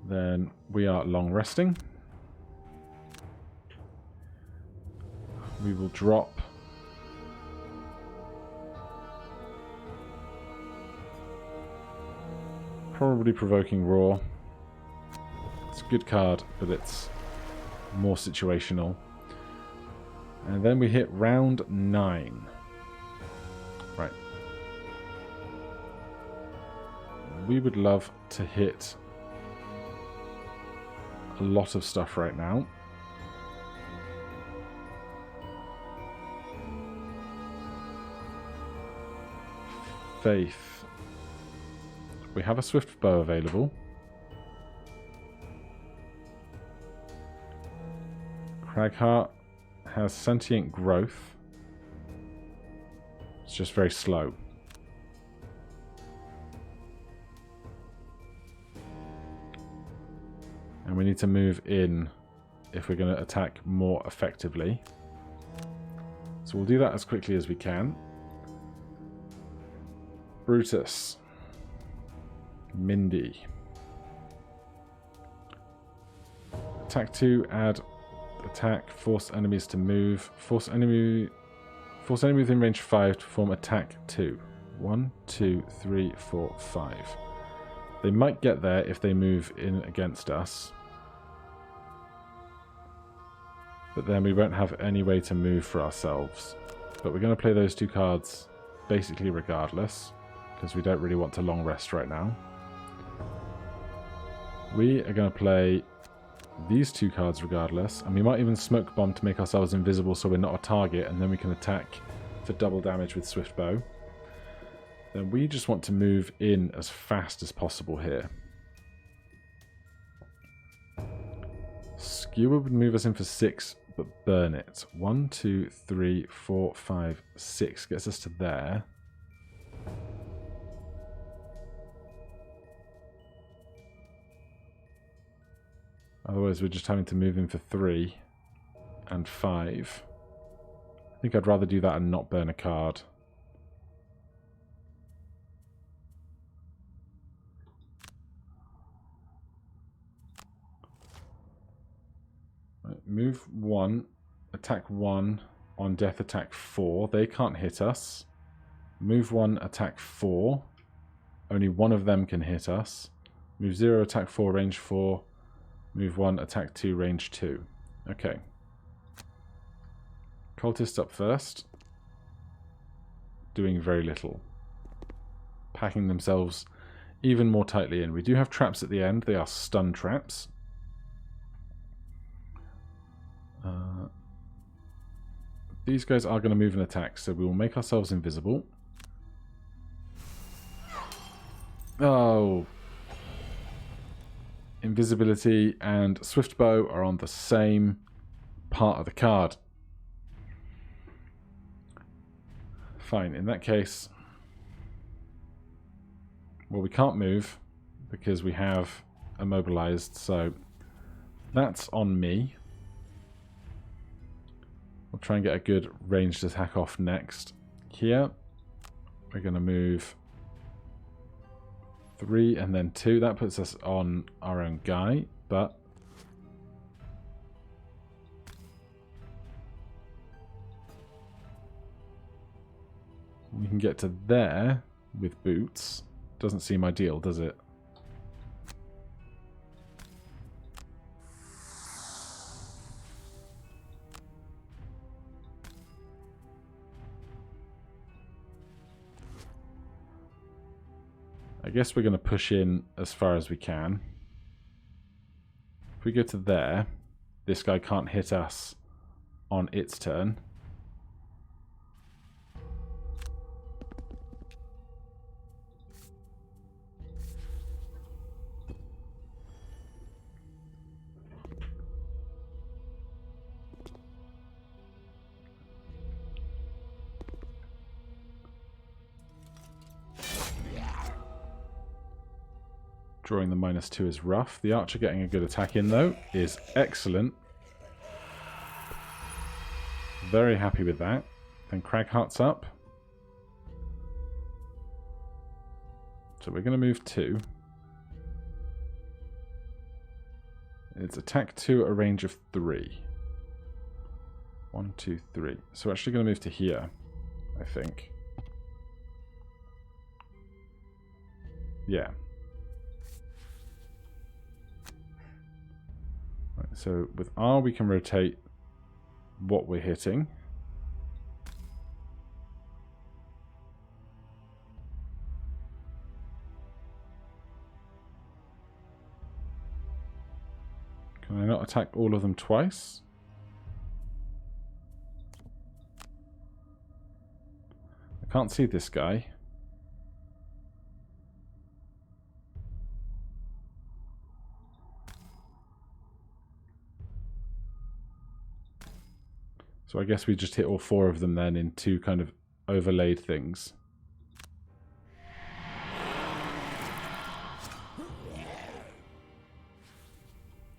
Speaker 1: Then we are long resting. We will drop probably Provoking Roar. It's a good card, but it's more situational. And then we hit round 9. Right. We would love to hit a lot of stuff right now. Faith. We have a swift bow available. Cragheart has sentient growth. It's just very slow. And we need to move in if we're going to attack more effectively. So we'll do that as quickly as we can. Brutus. Mindy. Attack 2, add attack, force enemies to move. Force enemy within range 5 to perform attack 2. 1, 2, 3, 4, 5. They might get there if they move in against us. But then we won't have any way to move for ourselves. But we're going to play those 2 cards basically regardless, because we don't really want to long rest right now. We are going to play these 2 cards regardless, and we might even smoke bomb to make ourselves invisible so we're not a target, and then we can attack for double damage with swift bow. Then we just want to move in as fast as possible here. Skewer would move us in for 6 but burn it. 1, 2, 3, 4, 5, 6 gets us to there. Otherwise, we're just having to move in for 3 and 5. I think I'd rather do that and not burn a card. Right, move 1, attack 1, on death attack 4. They can't hit us. Move 1, attack 4. Only one of them can hit us. Move 0, attack 4, range 4. Move 1, attack 2, range 2. Okay. Cultist up first. Doing very little. Packing themselves even more tightly in. We do have traps at the end. They are stun traps. These guys are going to move and attack, so we will make ourselves invisible. Oh. Invisibility and Swift Bow are on the same part of the card. Fine, in that case... Well, we can't move because we have immobilized, so that's on me. We'll try and get a good ranged attack off next. Here, we're going to move 3 and then 2. That puts us on our own guy, but we can get to there with boots. Doesn't seem ideal, does it? I guess we're going to push in as far as we can. If we go to there, this guy can't hit us on its turn. Drawing the -2 is rough. The archer getting a good attack in, though, is excellent. Very happy with that. Then Craghart's up. So we're going to move 2. It's attack 2 at a range of 3. 1, 2, 3. So we're actually going to move to here, I think. Yeah. Right, so with R we can rotate what we're hitting. Can I not attack all of them twice? I can't see this guy. So I guess we just hit all 4 of them then in 2 kind of overlaid things.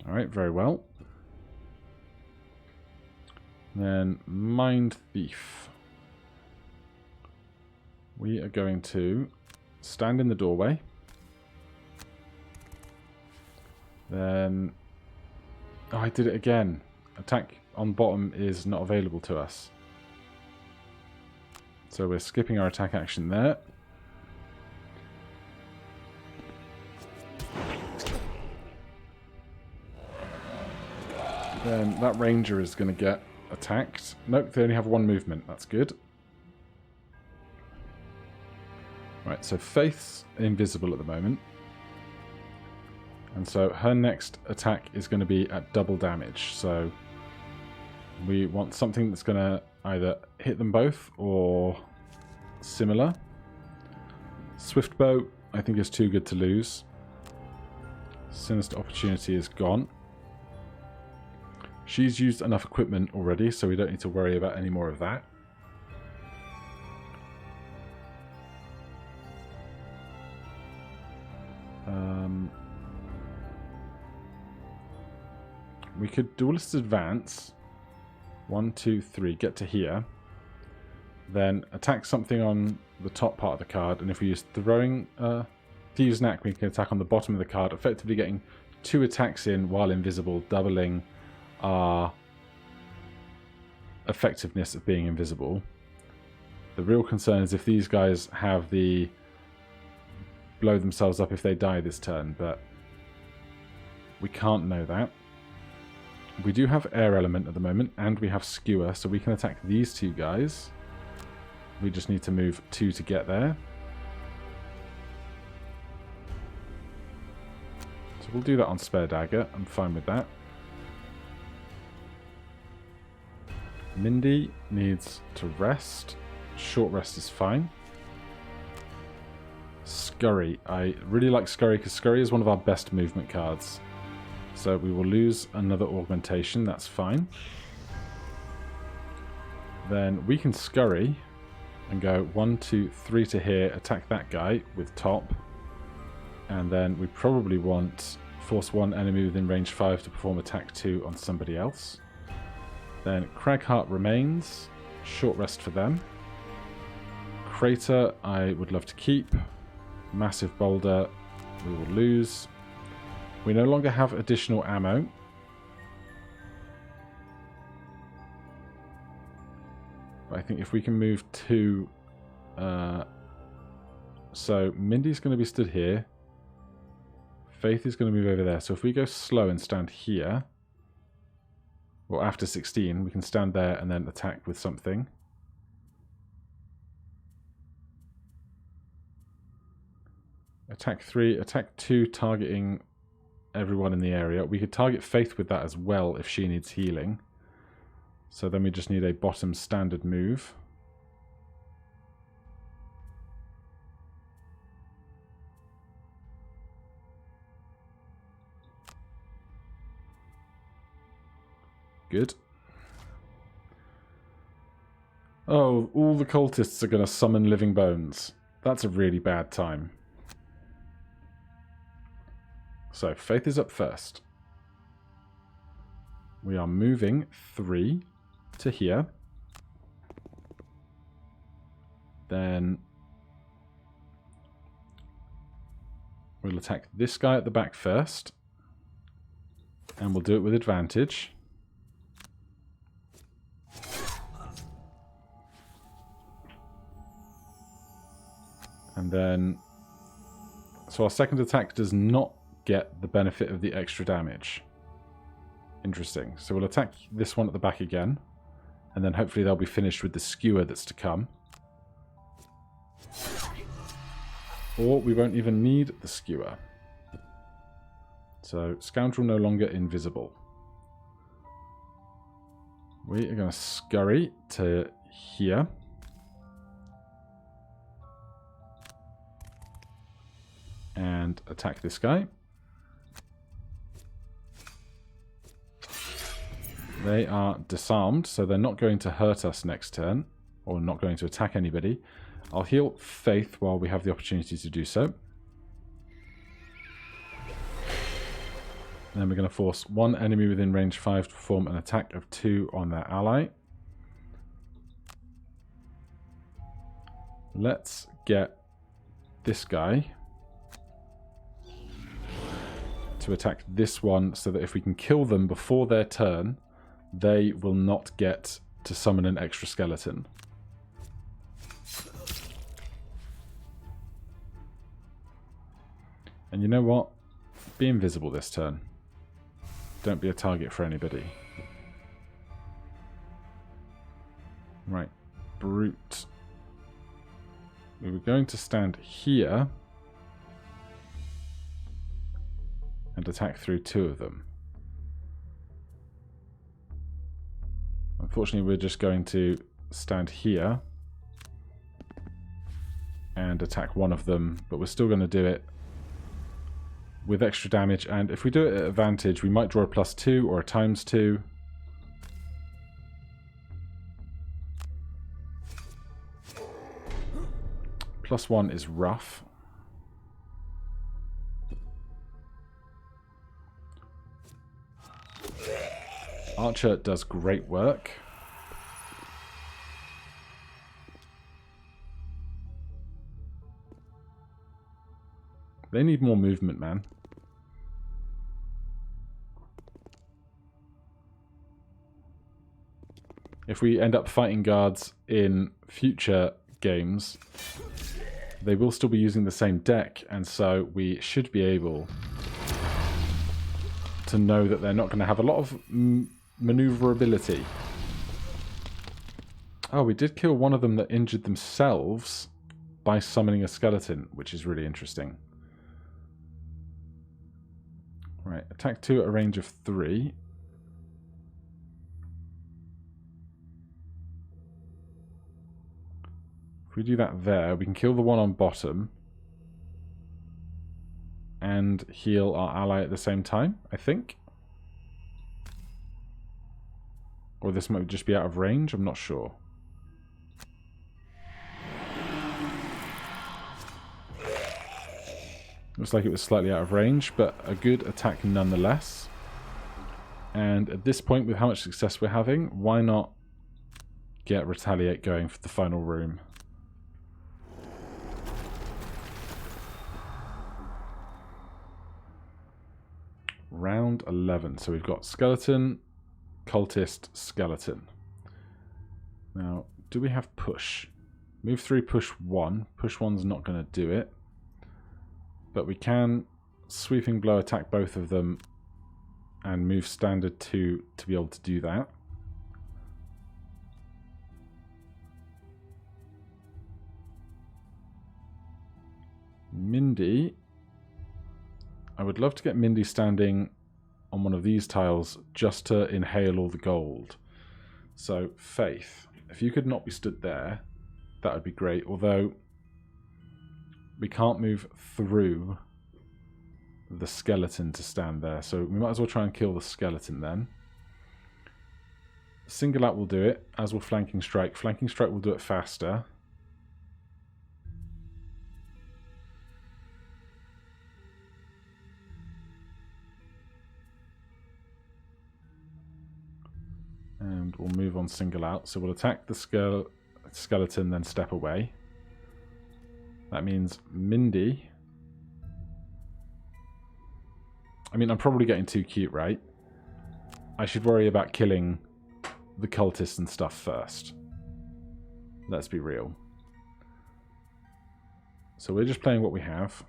Speaker 1: Alright, very well. Then Mind Thief. We are going to stand in the doorway. Then... Oh, I did it again. Attack on bottom is not available to us. So we're skipping our attack action there. Then that ranger is going to get attacked. Nope, they only have 1 movement. That's good. Right, so Faith's invisible at the moment. And so her next attack is going to be at double damage. So we want something that's going to either hit them both or similar. Swift Bow, I think, is too good to lose. Sinister Opportunity is gone. She's used enough equipment already, so we don't need to worry about any more of that. We could duelist advance. 1, 2, 3. Get to here. Then attack something on the top part of the card, and if we use throwing Thieves' Knack, we can attack on the bottom of the card, effectively getting 2 attacks in while invisible, doubling our effectiveness of being invisible. The real concern is if these guys have the blow themselves up if they die this turn, but we can't know that. We do have Air Element at the moment, and we have Skewer, so we can attack these 2 guys. We just need to move 2 to get there. So we'll do that on Spare Dagger. I'm fine with that. Mindy needs to rest. Short rest is fine. Scurry. I really like Scurry because Scurry is one of our best movement cards. So we will lose another augmentation. That's fine. Then we can Scurry and go 1, 2, 3 to here, attack that guy with top. And then we probably want force 1 enemy within range 5 to perform attack 2 on somebody else. Then Cragheart remains. Short rest for them. Crater I would love to keep. Massive Boulder we will lose. We no longer have additional ammo. But I think if we can move to... so Mindy's going to be stood here. Faith is going to move over there. So if we go slow and stand here, well, after 16, we can stand there and then attack with something. Attack 3, attack 2, targeting everyone in the area. We could target Faith with that as well if she needs healing. So then we just need a bottom standard move. Good. Oh, all the cultists are going to summon living bones. That's a really bad time. So, Faith is up first. We are moving 3 to here. Then we'll attack this guy at the back first. And we'll do it with advantage. And then... so our second attack does not get the benefit of the extra damage. Interesting. So we'll attack this one at the back again. And then hopefully they'll be finished with the skewer that's to come. Or we won't even need the skewer. So Scoundrel no longer invisible. We are going to scurry to here. And attack this guy. They are disarmed, so they're not going to hurt us next turn, or not going to attack anybody. I'll heal Faith while we have the opportunity to do so. And then we're going to force 1 enemy within range 5 to perform an attack of 2 on their ally. Let's get this guy to attack this one so that if we can kill them before their turn, they will not get to summon an extra skeleton. And you know what? Be invisible this turn. Don't be a target for anybody. Right. Brute. We were going to stand here and attack through 2 of them. Unfortunately, we're just going to stand here and attack 1 of them, but we're still going to do it with extra damage, and if we do it at advantage, we might draw a +2 or a ×2. +1 is rough. Archer does great work. They need more movement, man. If we end up fighting guards in future games, they will still be using the same deck, and so we should be able to know that they're not going to have a lot of maneuverability. Oh, we did kill one of them that injured themselves by summoning a skeleton, which is really interesting. Right, attack 2 at a range of 3. If we do that there, we can kill the one on bottom and heal our ally at the same time, I think. Or this might just be out of range, I'm not sure. Looks like it was slightly out of range, but a good attack nonetheless. And at this point, with how much success we're having, why not get Retaliate going for the final room? Round 11. So we've got Skeleton, Cultist, Skeleton. Now, do we have Push? Move 3, Push 1. Push 1's not going to do it. But we can Sweeping Blow attack both of them and move Standard 2 to be able to do that. Mindy. I would love to get Mindy standing on one of these tiles just to inhale all the gold. So, Faith, if you could not be stood there, that would be great. Although, we can't move through the skeleton to stand there. So, we might as well try and kill the skeleton then. Single out will do it, as will Flanking Strike. Flanking Strike will do it faster. And we'll move on single out. So we'll attack the skeleton, then step away. That means Mindy. I mean, I'm probably getting too cute, right? I should worry about killing the cultists and stuff first. Let's be real. So we're just playing what we have.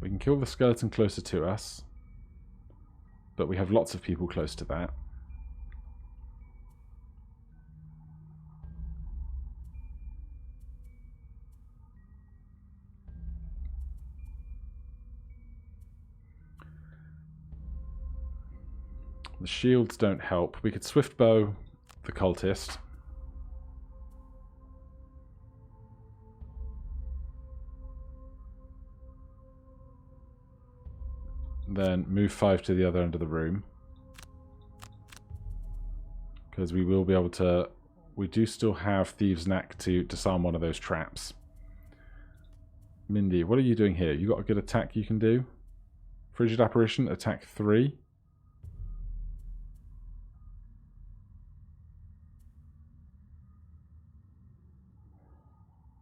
Speaker 1: We can kill the skeleton closer to us. But we have lots of people close to that. The shields don't help. We could swift bow the cultist. Then move 5 to the other end of the room. Because we will be able to... We do still have Thieves' Knack to disarm one of those traps. Mindy, what are you doing here? You got a good attack you can do? Frigid Apparition, attack 3.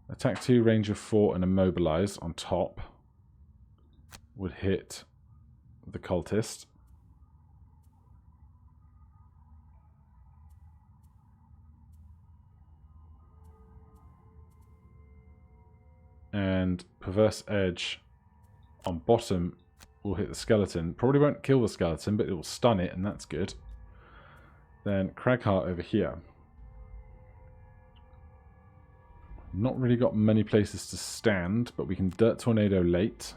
Speaker 1: Attack 2, range of 4 and immobilize on top. Would hit the cultist. And Perverse Edge on bottom will hit the skeleton. Probably won't kill the skeleton, but it will stun it, and that's good. Then Cragheart over here. Not really got many places to stand, but we can Dirt Tornado late.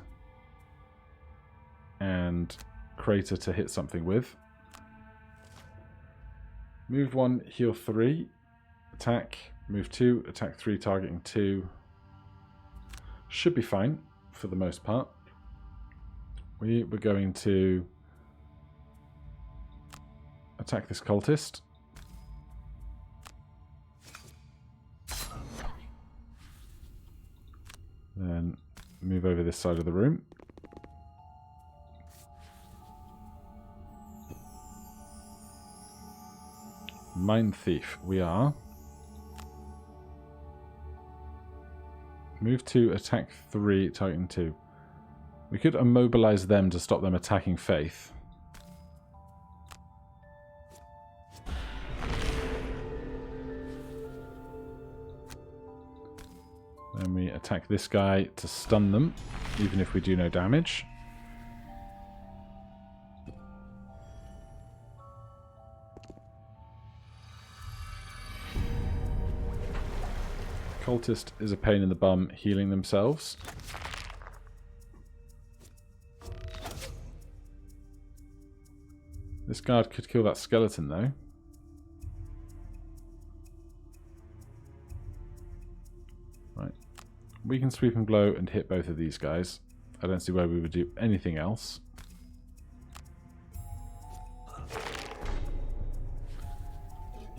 Speaker 1: And Crater to hit something with. Move 1, heal 3. Attack, move 2, attack 3, targeting 2. Should be fine, for the most part. We're going to attack this cultist. Then move over this side of the room. Mind Thief, we are. Move 2, attack 3, targeting 2. We could immobilize them to stop them attacking Faith. Then we attack this guy to stun them, even if we do no damage. Cultist is a pain in the bum healing themselves. This guard could kill that skeleton though. Right. We can sweep and blow and hit both of these guys. I don't see why we would do anything else.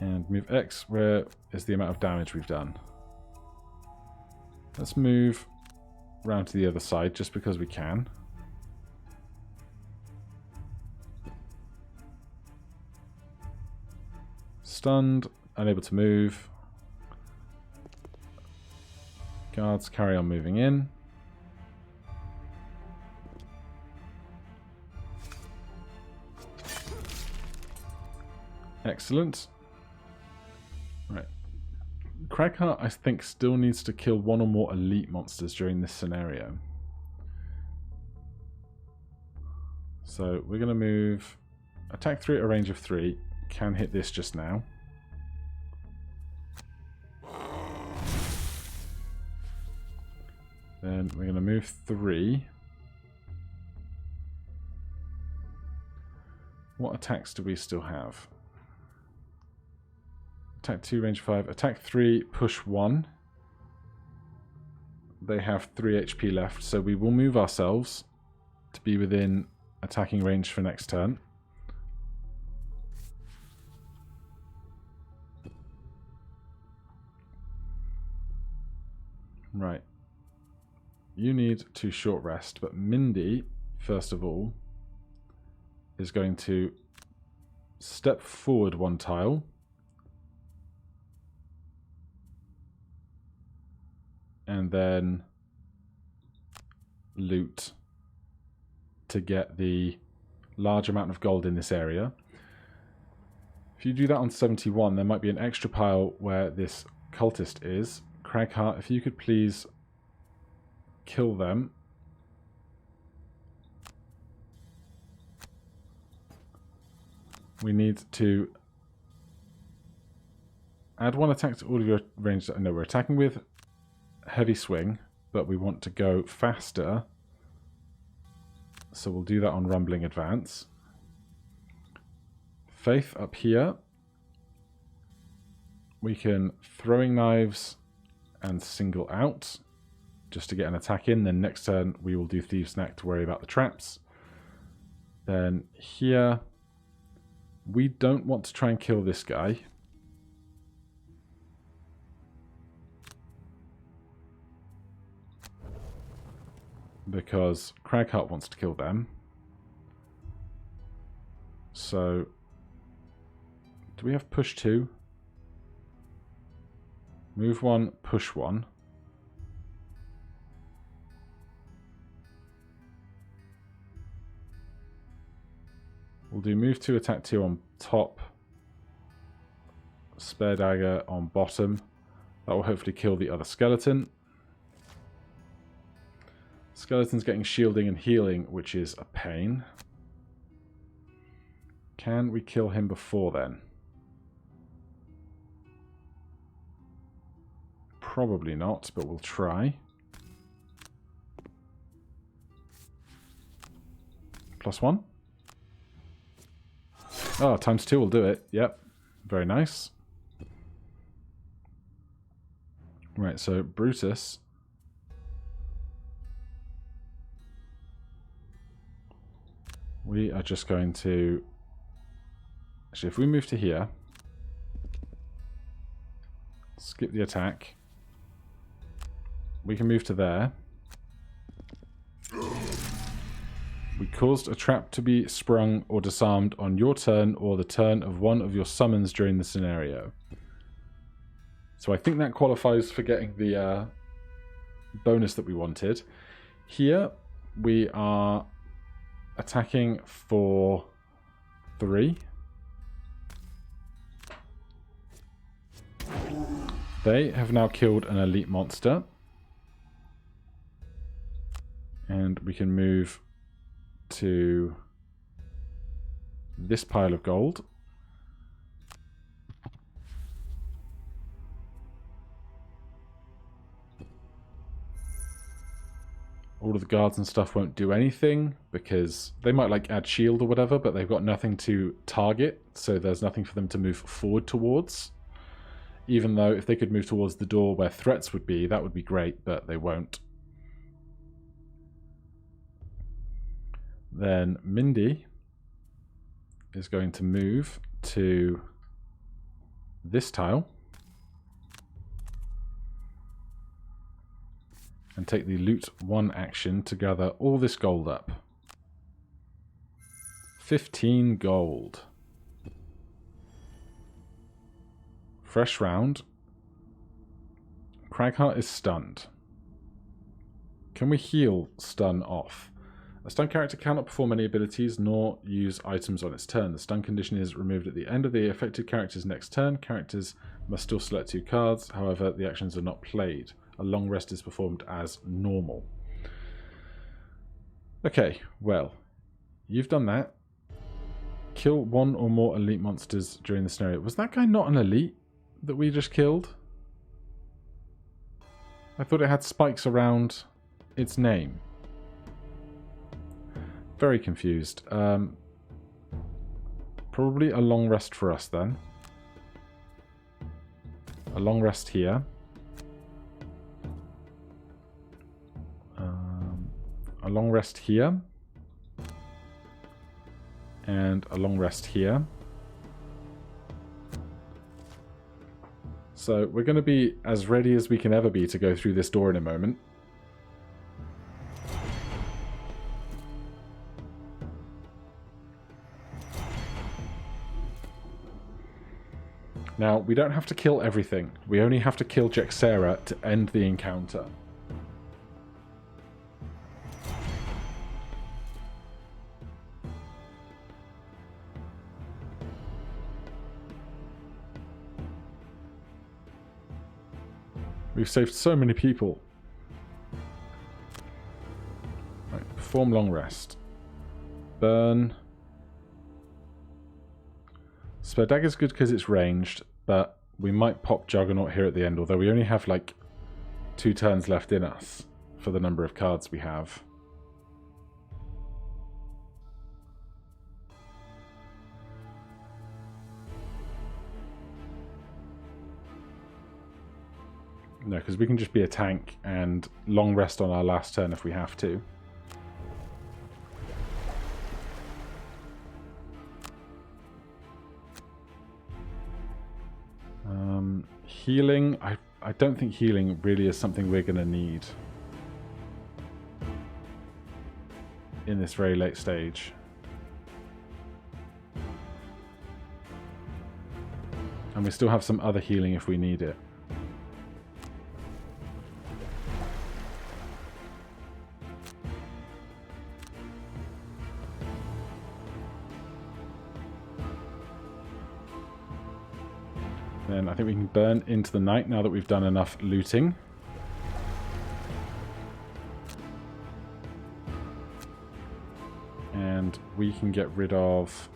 Speaker 1: And move X, where is the amount of damage we've done? Let's move round to the other side just because we can. Stunned, unable to move. Guards carry on moving in. Excellent. Right. Cragheart, I think, still needs to kill one or more elite monsters during this scenario. So we're going to move attack 3 at a range of 3. Can hit this just now. Then we're going to move 3. What attacks do we still have? Attack 2, range 5. Attack 3, push 1. They have 3 HP left, so we will move ourselves to be within attacking range for next turn. Right. You need to short rest, but Mindy, first of all, is going to step forward 1 tile. And then loot to get the large amount of gold in this area. If you do that on 71, there might be an extra pile where this cultist is. Cragheart, if you could please kill them. We need to add 1 attack to all of your range. No, we're attacking with heavy swing, but we want to go faster, so we'll do that on rumbling advance. Faith up here. We can throwing knives and single out just to get an attack in. Then next turn we will do Thieves' Knack to worry about the traps. Then here we don't want to try and kill this guy. Because Cragheart wants to kill them. So, do we have push 2? Move 1, push 1. We'll do move 2, attack 2 on top. Spare dagger on bottom. That will hopefully kill the other skeleton. Skeleton's getting shielding and healing, which is a pain. Can we kill him before then? Probably not, but we'll try. +1. Oh, ×2 will do it. Yep. Very nice. Right, so Brutus. We are just going to... Actually, if we move to here, skip the attack, we can move to there, We caused a trap to be sprung or disarmed on your turn or the turn of one of your summons during the scenario. So I think that qualifies for getting the bonus that we wanted. Here we are attacking for 3. They have now killed an elite monster. And we can move to this pile of gold. All of the guards and stuff won't do anything because they might like add shield or whatever, but they've got nothing to target, so there's nothing for them to move forward towards. Even though if they could move towards the door where threats would be, that would be great, but they won't. Then Mindy is going to move to this tile and take the loot 1 action to gather all this gold up. 15 gold. Fresh round. Cragheart is stunned. Can we heal stun off? A stun character cannot perform any abilities nor use items on its turn. The stun condition is removed at the end of the affected character's next turn. Characters must still select 2 cards, however the actions are not played. A long rest is performed as normal. Okay, well, you've done that. Kill 1 or more elite monsters during the scenario. Was that guy not an elite that we just killed? I thought it had spikes around its name. Very confused. Probably a long rest for us then. A long rest here. A long rest here. And a long rest here. So we're going to be as ready as we can ever be to go through this door in a moment. Now, we don't have to kill everything. We only have to kill Jexera to end the encounter. We've saved so many people. Right, perform long rest. Burn. Spare Dagger's good because it's ranged, but we might pop Juggernaut here at the end, although we only have like 2 turns left in us for the number of cards we have. No, because we can just be a tank and long rest on our last turn if we have to. Healing, I don't think healing really is something we're going to need in this very late stage. And we still have some other healing if we need it. Then I think we can burn into the night now that we've done enough looting. And we can get rid of...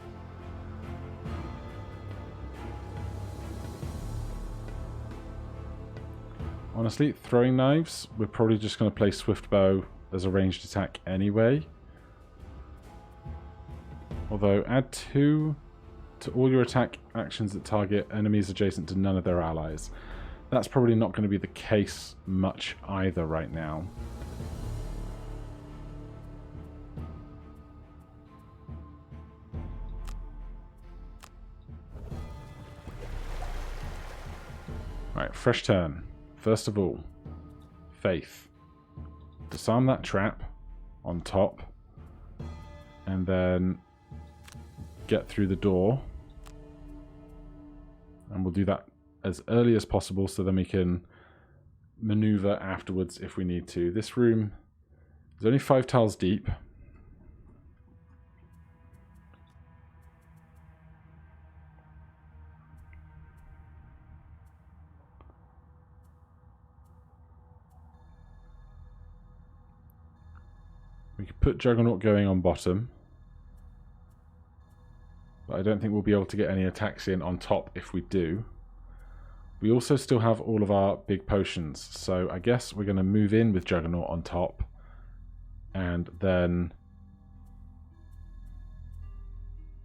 Speaker 1: Honestly, throwing knives, we're probably just going to play Swift Bow as a ranged attack anyway. Although, add 2... to all your attack actions that target enemies adjacent to none of their allies. That's probably not going to be the case much either right now. Right, fresh turn. First of all, Faith. Disarm that trap on top. and then get through the door. And we'll do that as early as possible so then we can maneuver afterwards if we need to. This room is only 5 tiles deep. We could put Juggernaut going on bottom. But I don't think we'll be able to get any attacks in on top if we do. We also still have all of our big potions, so I guess we're going to move in with Juggernaut on top. And then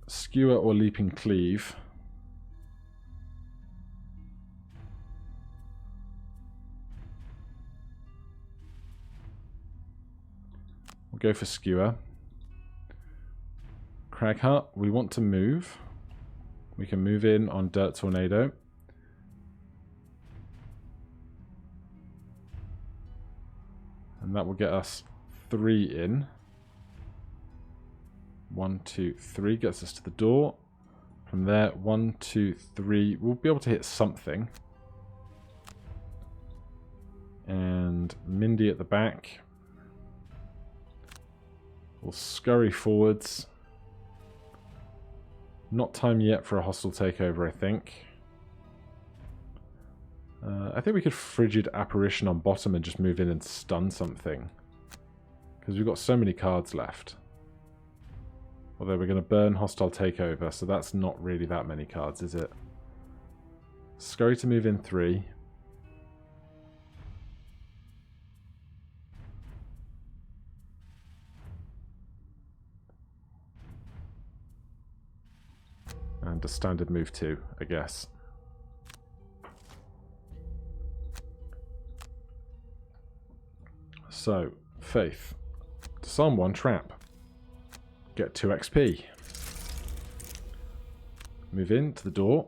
Speaker 1: Skewer or Leaping Cleave. We'll go for Skewer. Cragheart, we want to move. We can move in on Dirt Tornado. And that will get us 3 in. 1, 2, 3 gets us to the door. From there, 1, 2, 3. We'll be able to hit something. And Mindy at the back. We'll scurry forwards. Not time yet for a hostile takeover, I think. I think we could Frigid Apparition on bottom and just move in and stun something. Because we've got so many cards left. Although we're going to burn hostile takeover, so that's not really that many cards, is it? Scurry to move in 3. And a standard move 2, I guess. So, Faith. Disarm 1 trap. Get 2 XP. Move in to the door.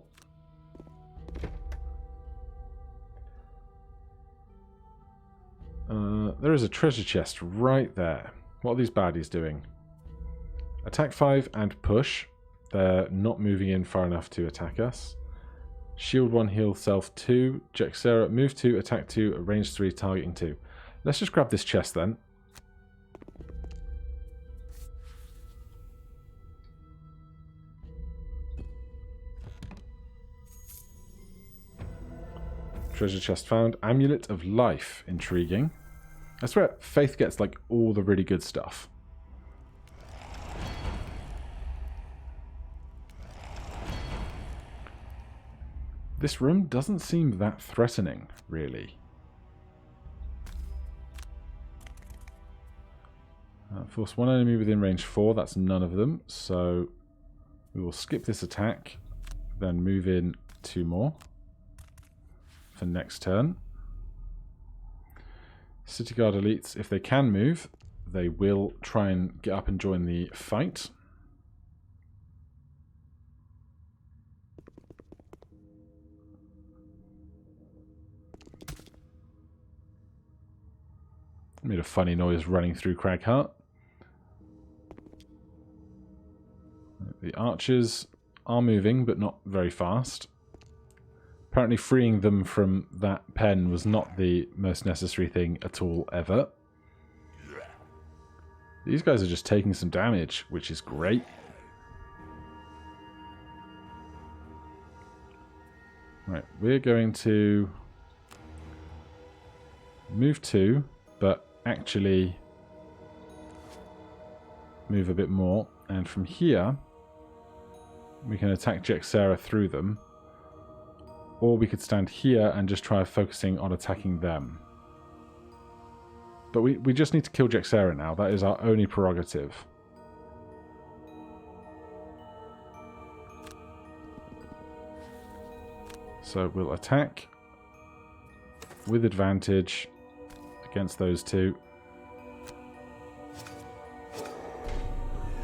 Speaker 1: There is a treasure chest right there. What are these baddies doing? Attack 5 and push. They're not moving in far enough to attack us. Shield 1, heal self 2. Jexera, move 2, attack 2, range 3, targeting 2. Let's just grab this chest then. Treasure chest found. Amulet of Life. Intriguing. I swear, Faith gets like all the really good stuff. This room doesn't seem that threatening, really. Force 1 enemy within range 4, that's none of them, so we will skip this attack, then move in 2 more for next turn. City Guard elites, if they can move, they will try and get up and join the fight. Made a funny noise running through Cragheart. The archers are moving, but not very fast. Apparently freeing them from that pen was not the most necessary thing at all, ever. These guys are just taking some damage, which is great. Right, we're going to move 2, but actually move a bit more. And from here, we can attack Jexera through them. Or we could stand here and just try focusing on attacking them. But we just need to kill Jexera now. That is our only prerogative. So we'll attack with advantage against those 2.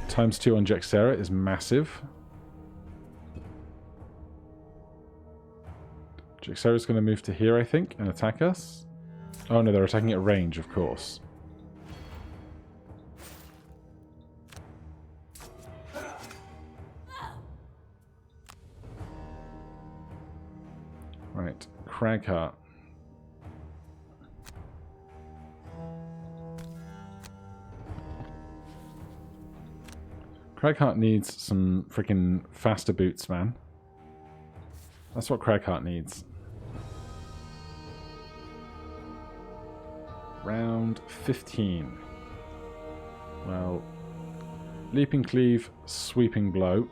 Speaker 1: ×2 on Jexera is massive. Jexera's going to move to here, I think, and attack us. Oh no, they're attacking at range, of course. Cragheart. Cragheart needs some freaking faster boots, man. That's what Cragheart needs. Round 15. Well, Leaping Cleave, Sweeping Blow.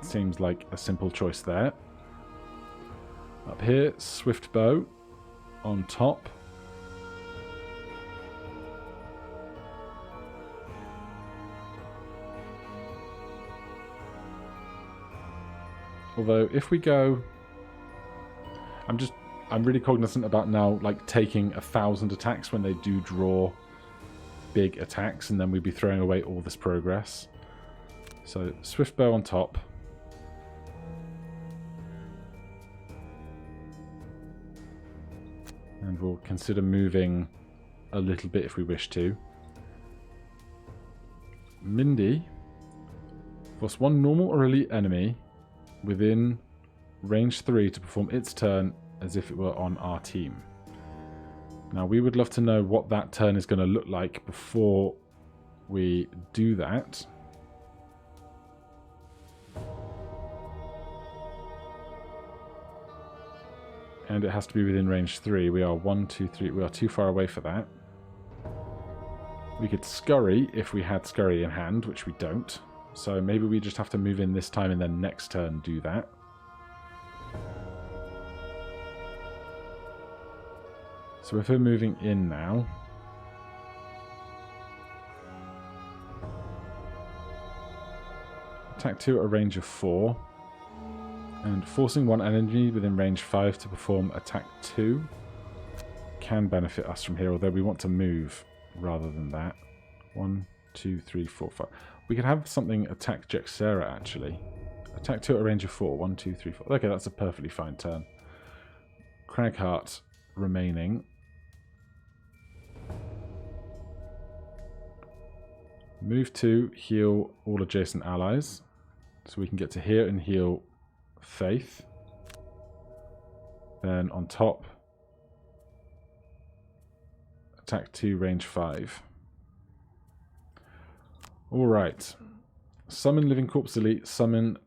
Speaker 1: Seems like a simple choice there. Up here, Swift Bow on top. Although, if we go... I'm really cognizant about now, like, taking 1,000 attacks when they do draw big attacks, and then we'd be throwing away all this progress. So, Swift Bow on top. And we'll consider moving a little bit if we wish to. Mindy. Force one normal or elite enemy within range 3 to perform its turn as if it were on our team. Now, we would love to know what that turn is going to look like before we do that. And it has to be within range 3. We are 1, 2, 3. We are too far away for that. We could scurry if we had scurry in hand, which we don't. So maybe we just have to move in this time and then next turn do that. So if we're moving in now... Attack 2 at a range of 4. And forcing one enemy within range 5 to perform attack 2 can benefit us from here, although we want to move rather than that. 1, 2, 3, 4, 5. We could have something attack Jexera, actually. Attack 2 at a range of 4. 1, 2, 3, 4. Okay, that's a perfectly fine turn. Cragheart remaining. Move 2, heal all adjacent allies. So we can get to here and heal Faith. Then on top, attack 2, range 5. Alright. Summon Living Corpse Elite, summon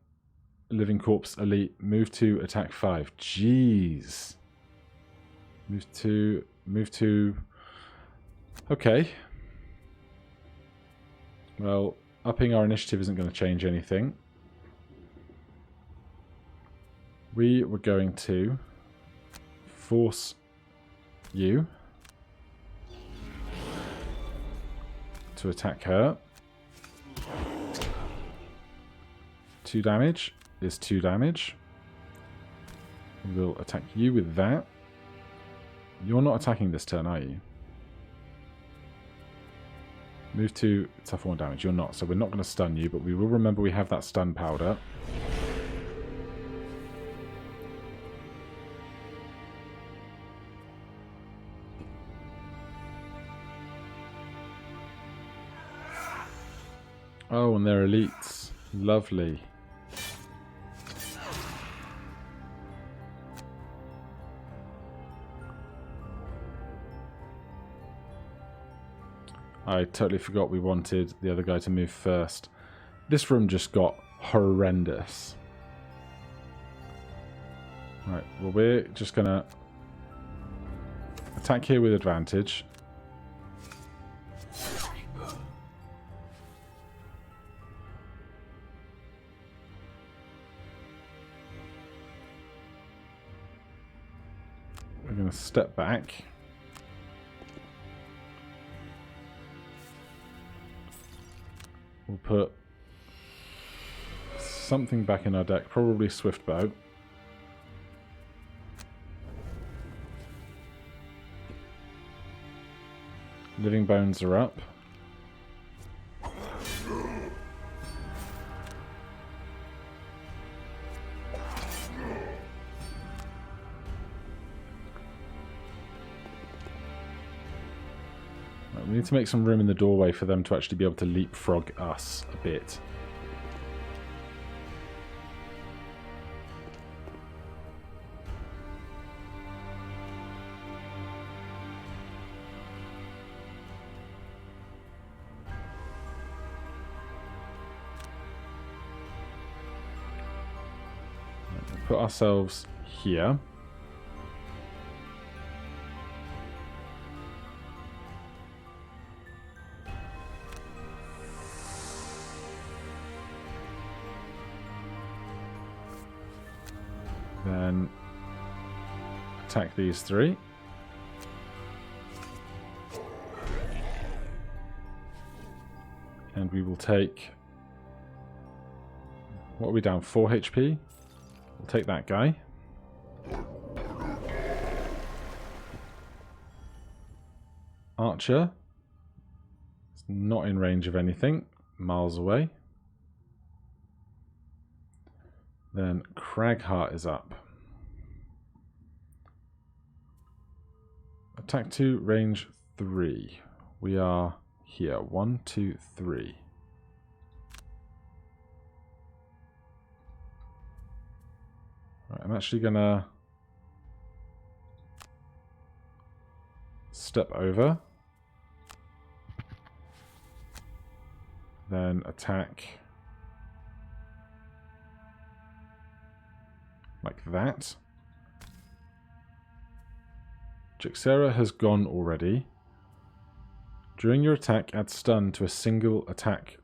Speaker 1: Living Corpse Elite, move 2, attack 5. Jeez. Move 2, move 2. Okay. Well, upping our initiative isn't going to change anything. We were going to force you to attack her. 2 damage is 2 damage. We will attack you with that. You're not attacking this turn, are you? Move to tough 1 damage. You're not, so we're not going to stun you, but we will remember we have that stun powder. Oh, and they're elites. Lovely. I totally forgot we wanted the other guy to move first. This room just got horrendous. Right, well, we're just going to attack here with advantage. We're going to step back. We'll put something back in our deck, probably Swift Bow. Living Bones are up. We need to make some room in the doorway for them to actually be able to leapfrog us a bit. put ourselves here. Then attack these three. And we will take... What are we down? 4 HP? We'll take that guy. Archer. It's not in range of anything. Miles away. Then Cragheart is up. Attack 2, range 3. We are here. 1, 2, 3. Right, I'm actually gonna step over. Then attack like that. Jexera has gone already. During your attack, add stun to a single attack.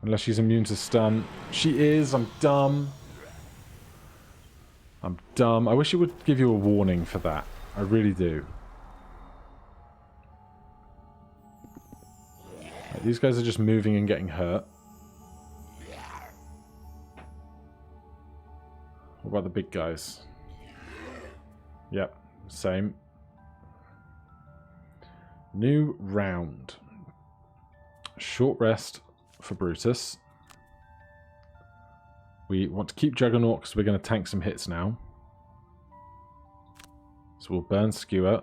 Speaker 1: Unless she's immune to stun. She is. I'm dumb. I'm dumb. I wish it would give you a warning for that. I really do. Right, these guys are just moving and getting hurt. What about the big guys? Yep, same. New round. Short rest for Brutus. We want to keep Juggernaut because we're going to tank some hits now. So we'll burn Skewer.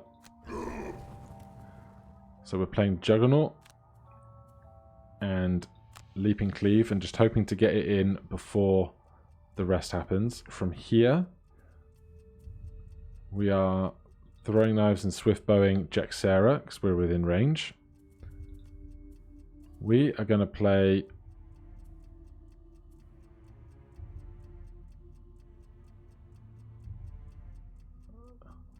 Speaker 1: So we're playing Juggernaut and Leaping Cleave and just hoping to get it in before the rest happens. From here, we are throwing knives and swift bowing Jexera because we're within range. We are going to play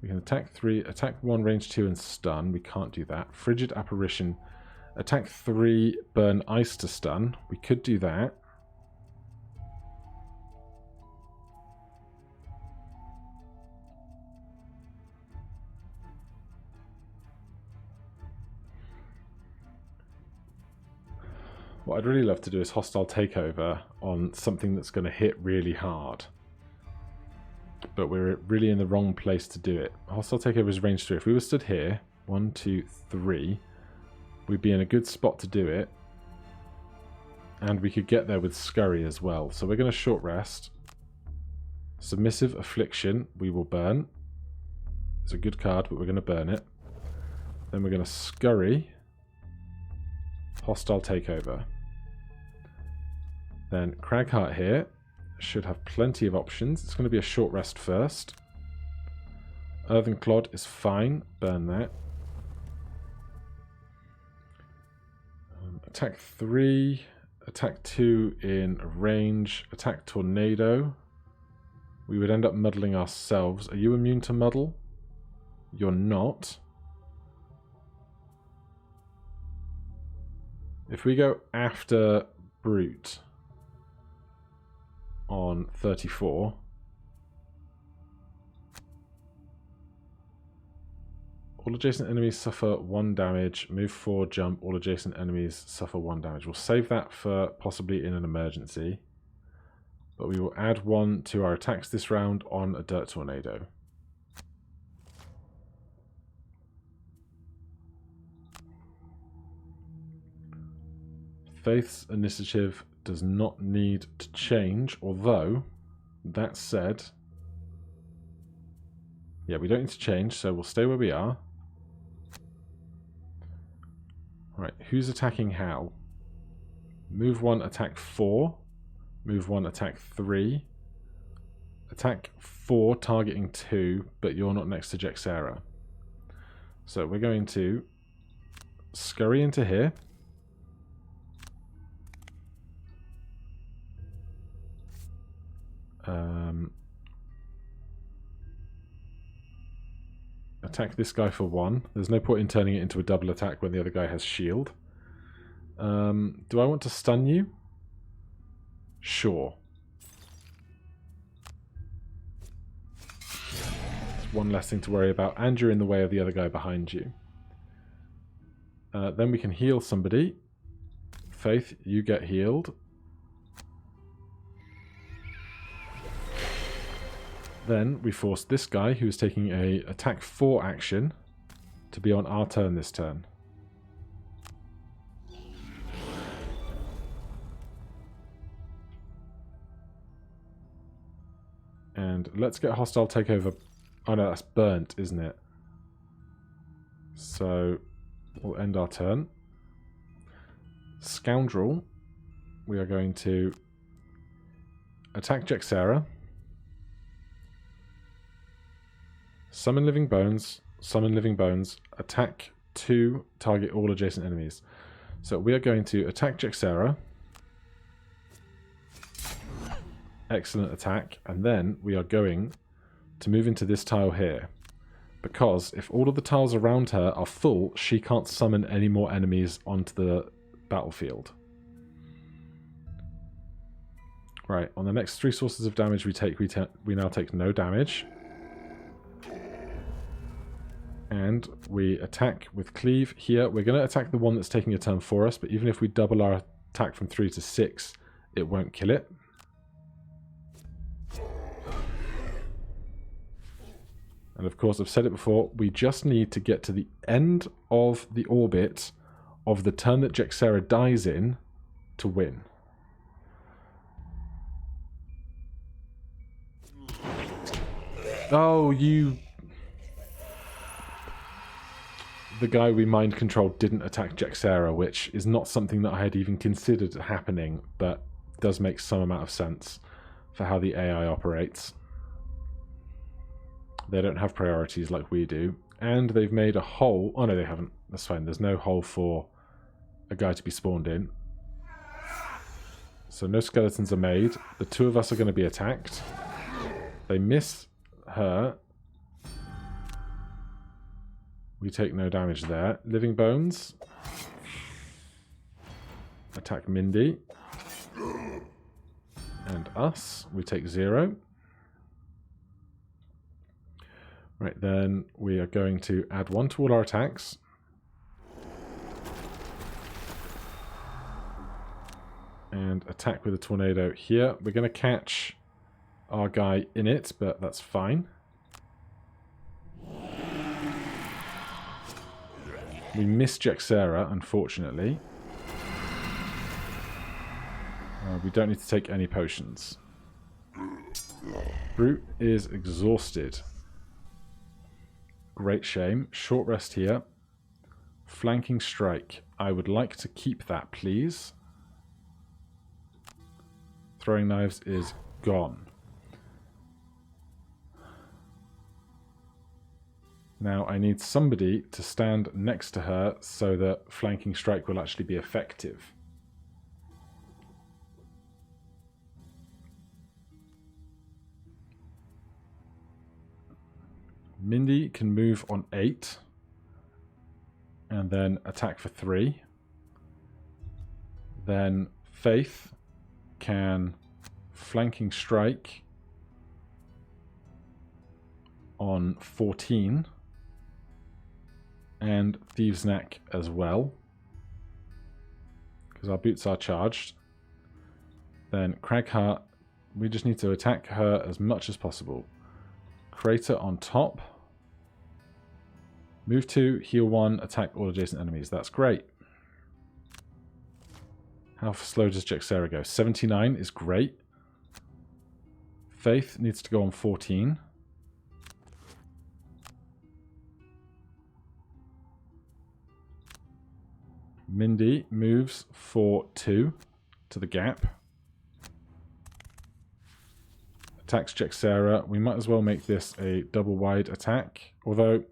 Speaker 1: we can attack 3, attack 1, range 2 and stun. We can't do that. Frigid Apparition, attack 3, burn ice to stun. We could do that. What I'd really love to do is hostile takeover on something that's going to hit really hard. But we're really in the wrong place to do it. Hostile takeover is range 3. If we were stood here, 1, 2, 3, we'd be in a good spot to do it. And we could get there with Scurry as well. So we're going to short rest. Submissive Affliction, we will burn. It's a good card, but we're going to burn it. Then we're going to Scurry. Hostile takeover. Then Cragheart here should have plenty of options. It's going to be a short rest first. Earthen Clod is fine. Burn that. Attack 3. Attack 2 in range. Attack Tornado. We would end up muddling ourselves. Are you immune to muddle? You're not. If we go after Brute on 34, all adjacent enemies suffer 1 damage. Move 4, jump. All adjacent enemies suffer 1 damage. We'll save that for possibly in an emergency. But we will add 1 to our attacks this round on a Dirt Tornado. Faith's initiative does not need to change, although, that said, yeah, we don't need to change, so we'll stay where we are. Right, who's attacking how? Move 1, attack 4. Move 1, attack 3. Attack 4, targeting 2, but you're not next to Jexera. So we're going to scurry into here. Attack this guy for 1. There's no point in turning it into a double attack when the other guy has shield. Do I want to stun you? Sure. It's one less thing to worry about, and you're in the way of the other guy behind you. Then we can heal somebody. Faith, you get healed. Then we force this guy, who is taking a attack 4 action, to be on our turn this turn. And let's get hostile takeover. Oh no, that's burnt, isn't it? So we'll end our turn. Scoundrel, we are going to attack Jexera. Summon Living Bones, attack 2, target all adjacent enemies. So we are going to attack Jexera. Excellent attack. And then we are going to move into this tile here. Because if all of the tiles around her are full, she can't summon any more enemies onto the battlefield. Right, on the next 3 sources of damage we now take no damage. And we attack with Cleave here. We're going to attack the one that's taking a turn for us, but even if we double our attack from 3 to 6, it won't kill it. And of course, I've said it before, we just need to get to the end of the orbit of the turn that Jexera dies in to win. Oh, you... The guy we mind controlled didn't attack Jexera, which is not something that I had even considered happening, but does make some amount of sense for how the AI operates. They don't have priorities like we do, and they've made a hole. Oh no, they haven't. That's fine. There's no hole for a guy to be spawned in. So no skeletons are made. The 2 of us are going to be attacked. They miss her. We take no damage there. Living Bones. Attack Mindy. And us. We take 0. Right, then we are going to add 1 to all our attacks. And attack with a tornado here. We're going to catch our guy in it, but that's fine. We miss Jexera, unfortunately. We don't need to take any potions. Brute is exhausted. Great shame. Short rest here. Flanking strike. I would like to keep that, please. Throwing knives is gone. Now I need somebody to stand next to her so that flanking strike will actually be effective. Mindy can move on 8 and then attack for 3. Then Faith can flanking strike on 14 and Thieves' Neck as well, because our boots are charged. Then Cragheart, we just need to attack her as much as possible. Crater on top. Move 2, heal 1, attack all adjacent enemies. That's great. How slow does Jexera go? 79 is great. Faith needs to go on 14. Mindy moves for 2 to the gap. Attacks Jexera. We might as well make this a double wide attack. Although,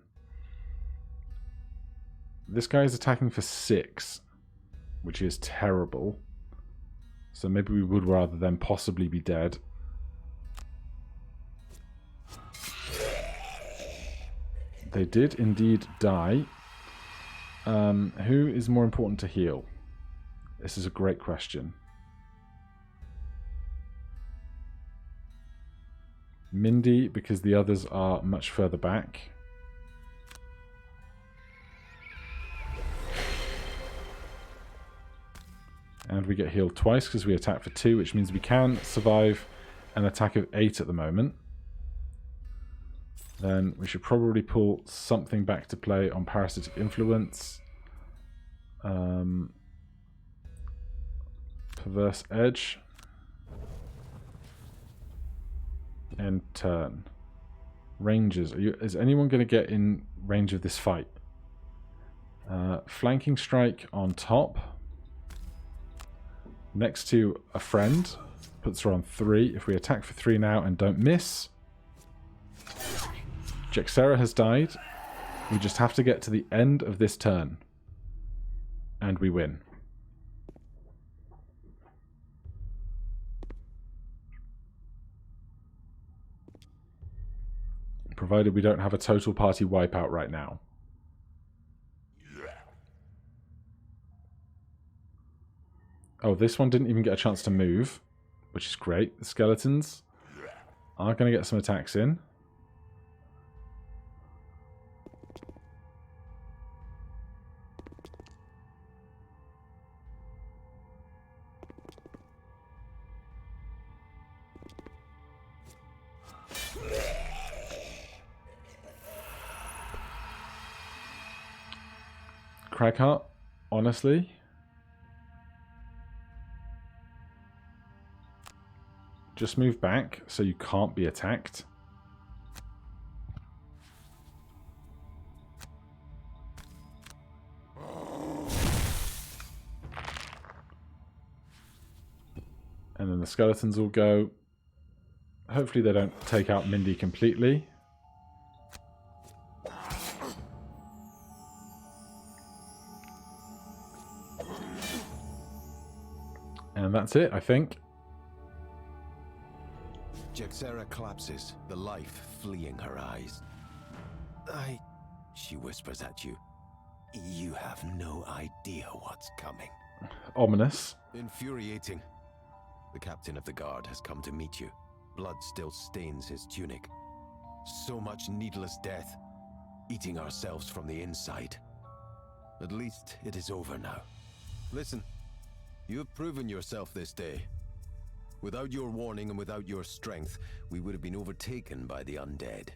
Speaker 1: this guy is attacking for 6, which is terrible. So maybe we would rather them possibly be dead. They did indeed die. Who is more important to heal? This is a great question. Mindy, because the others are much further back. And we get healed twice because we attack for 2, which means we can survive an attack of 8 at the moment. Then we should probably pull something back to play on Parasitic Influence. Perverse Edge. End turn. Rangers. Is anyone going to get in range of this fight? Flanking Strike on top. Next to a friend. Puts her on 3. If we attack for 3 now and don't miss. Jexera has died. We just have to get to the end of this turn. And we win. Provided we don't have a total party wipeout right now. Oh, this one didn't even get a chance to move, which is great. The skeletons are going to get some attacks in. Cragheart, honestly, just move back so you can't be attacked. And then the skeletons will go. Hopefully they don't take out Mindy completely. And that's it, I think.
Speaker 2: Jexera collapses, the life fleeing her eyes. She whispers at you. You have no idea what's coming.
Speaker 1: Ominous.
Speaker 2: Infuriating. The captain of the guard has come to meet you. Blood still stains his tunic. So much needless death. Eating ourselves from the inside. At least it is over now. Listen. You have proven yourself this day. Without your warning and without your strength, we would have been overtaken by the undead.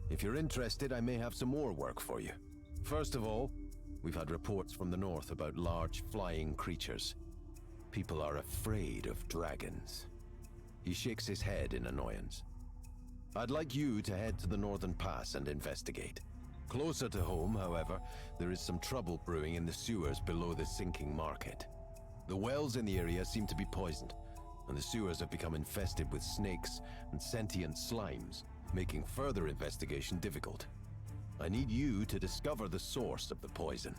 Speaker 2: If you're interested, I may have some more work for you. First of all, we've had reports from the north about large flying creatures. People are afraid of dragons. He shakes his head in annoyance. I'd like you to head to the northern pass and investigate. Closer to home, however, there is some trouble brewing in the sewers below the sinking market. The wells in the area seem to be poisoned, and the sewers have become infested with snakes and sentient slimes, making further investigation difficult. I need you to discover the source of the poison.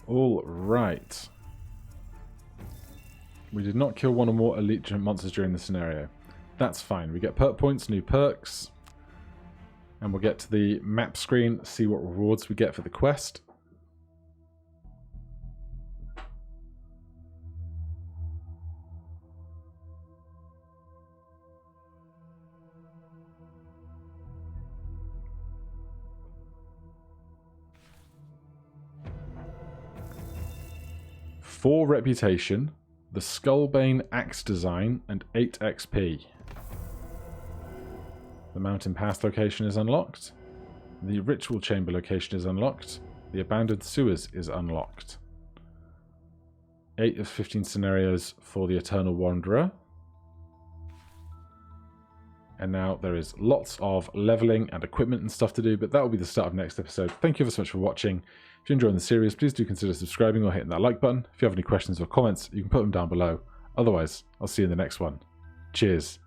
Speaker 1: All right. We did not kill one or more elite monsters during the scenario. That's fine. We get perk points, new perks, and we'll get to the map screen, see what rewards we get for the quest. Four reputation, the Skullbane axe design, and 8 XP. The Mountain Pass location is unlocked. The Ritual Chamber location is unlocked. The Abandoned Sewers is unlocked. 8 of 15 scenarios for the Eternal Wanderer. And now there is lots of leveling and equipment and stuff to do, but that will be the start of next episode. Thank you ever so much for watching. If you're enjoying the series, please do consider subscribing or hitting that like button. If you have any questions or comments, you can put them down below. Otherwise, I'll see you in the next one. Cheers.